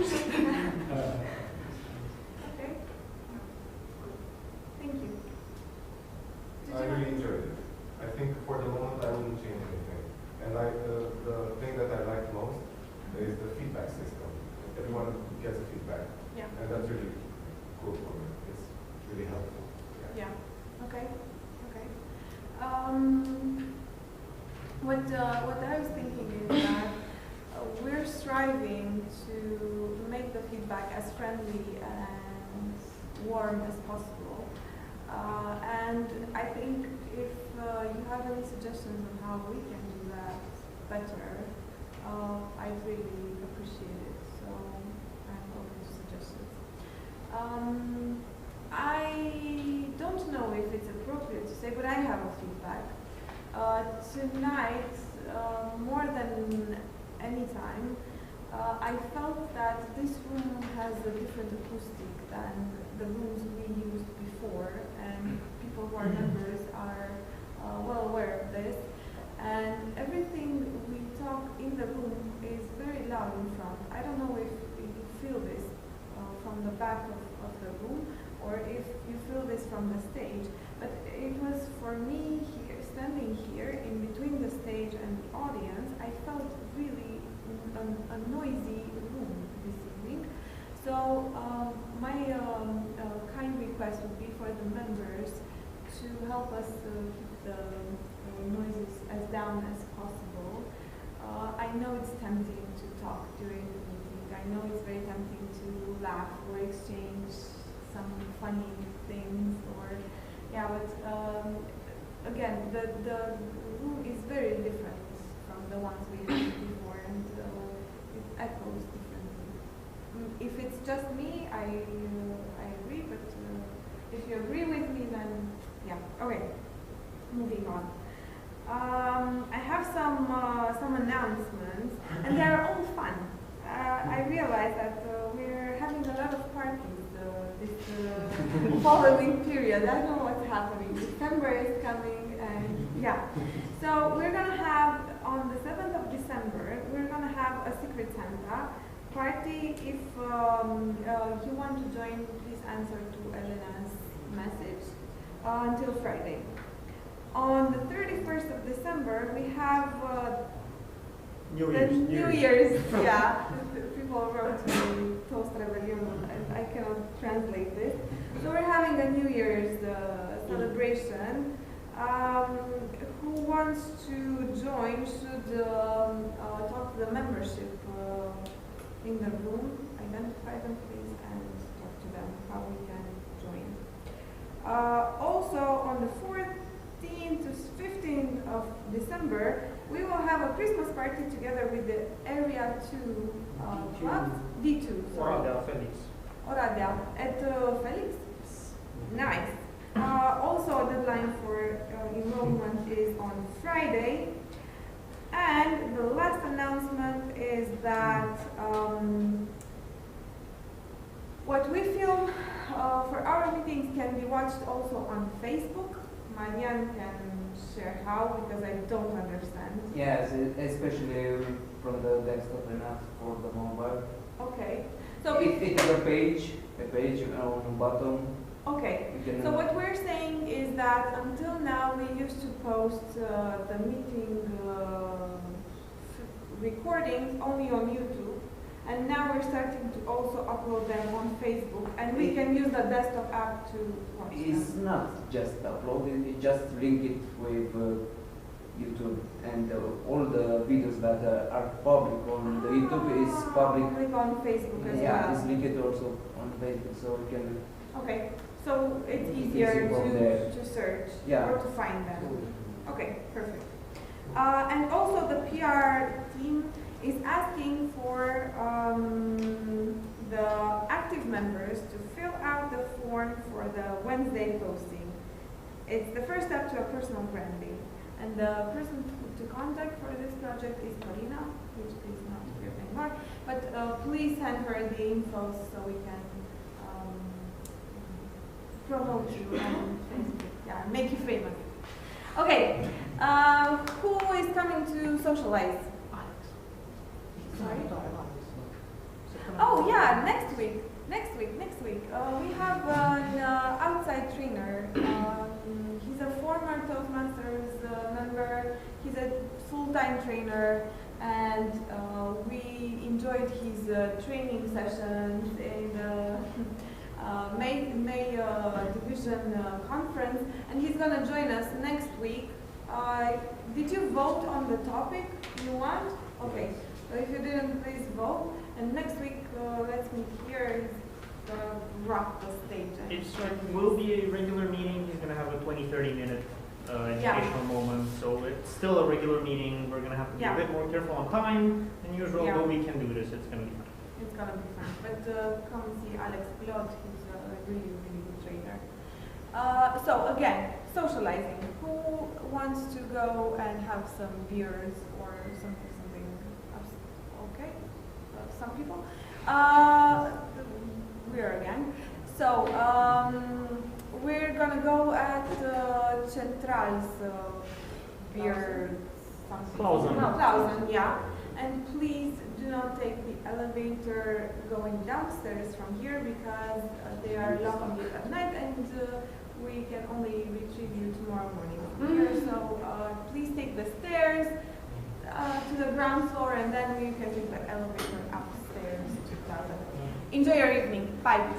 Okay. Thank you. I really enjoyed it. I think for the moment I wouldn't change anything. And the thing that I like most is the feedback system. Everyone gets a feedback. Yeah. And that's really cool for me. It's really helpful. Yeah. Okay. What I was thinking is that we're striving to make the feedback as friendly and warm as possible. And I think if you have any suggestions on how we can do that better, I'd really appreciate it. So I'm open to suggestions. I don't know if it's appropriate to say, but I have a feedback. Tonight, more than any time, I felt that this room has a different acoustic than the rooms we used before, and people who are members are well aware of this. And everything we talk in the room is very loud in front. I don't know if you feel this from the back of the room, or if you feel this from the stage, but it was for me here, standing here in between the stage and the audience, I felt really a noisy room this evening. So my kind request would be for the members to help us keep the noises as down as possible. I know it's tempting to talk during the meeting. I know it's very tempting to laugh or exchange some funny things, or but again, the room is very different from the ones we had before, and it echoes differently. If it's just me, I agree, but if you agree with me, then okay. Moving on. I have some announcements, and they are all fun. I realize that we're having a lot of parties this following period. I don't know what's happening. December is coming, and so we're gonna have on the 7th of December. We're gonna have a Secret Santa party. If you want to join, please answer to Elena's message until Friday. On the 31st of December, we have New Year's. People wrote to me, Toast Rebellion, and I cannot translate this. So we're having a New Year's celebration. Who wants to join should talk to the membership in the room, identify them please, and talk to them how we can join. Also on the 14th to 15th of December, we will have a Christmas party together with the Area 2 club, D2. Oradea Felix. Oradea at Felix. Nice. Also, a deadline for enrollment is on Friday. And the last announcement is that what we film for our meetings can be watched also on Facebook. Marian can share how, because I don't understand. Yes, especially from the desktop and not for the mobile. Okay. So it is a page on the bottom. Okay. So what we're saying is that until now we used to post the meeting recordings only on YouTube, and now we're starting to also upload them on Facebook, and we can use the desktop app to watch them. It's not just uploaded, it just link it with YouTube, and all the videos that are public on the YouTube is public. Public on Facebook as well. Yeah, it's linked also on Facebook, so we can. Okay, so it's easier to search or to find them. Okay, perfect. And also the PR team is asking for the active members to fill out the form for the Wednesday posting. It's the first step to a personal branding. And the person to contact for this project is Corina, which is not here anymore. But please send her the info so we can promote you on Facebook. Yeah, make you famous. Okay, who is coming to socialize? Sorry? Oh yeah, next week. We have an outside trainer. He's a former Toastmasters member. He's a full-time trainer, and we enjoyed his training sessions in the May Division conference, and he's going to join us next week. Did you vote on the topic you want? Okay, so if you didn't, please vote. And next week, let's meet here. He's going to rock the stage. It will be a regular meeting. He's going to have a 20-30 minute educational moment. So it's still a regular meeting. We're going to have to be a bit more careful on time than usual, but we can do this. It's going to be fun. It's going to be fun. But come and see Alex Cluj. He's a really, really good trainer. So again, socializing. Who wants to go and have some beers or something? Okay, some people. We're again. So we're gonna go at Central's beer. Klausen, yeah. And please do not take the elevator going downstairs from here because they are locking it at night, and we can only retrieve you tomorrow morning from here. So please take the stairs to the ground floor, and then we can take the elevator upstairs to 2000. Enjoy your evening. Bye.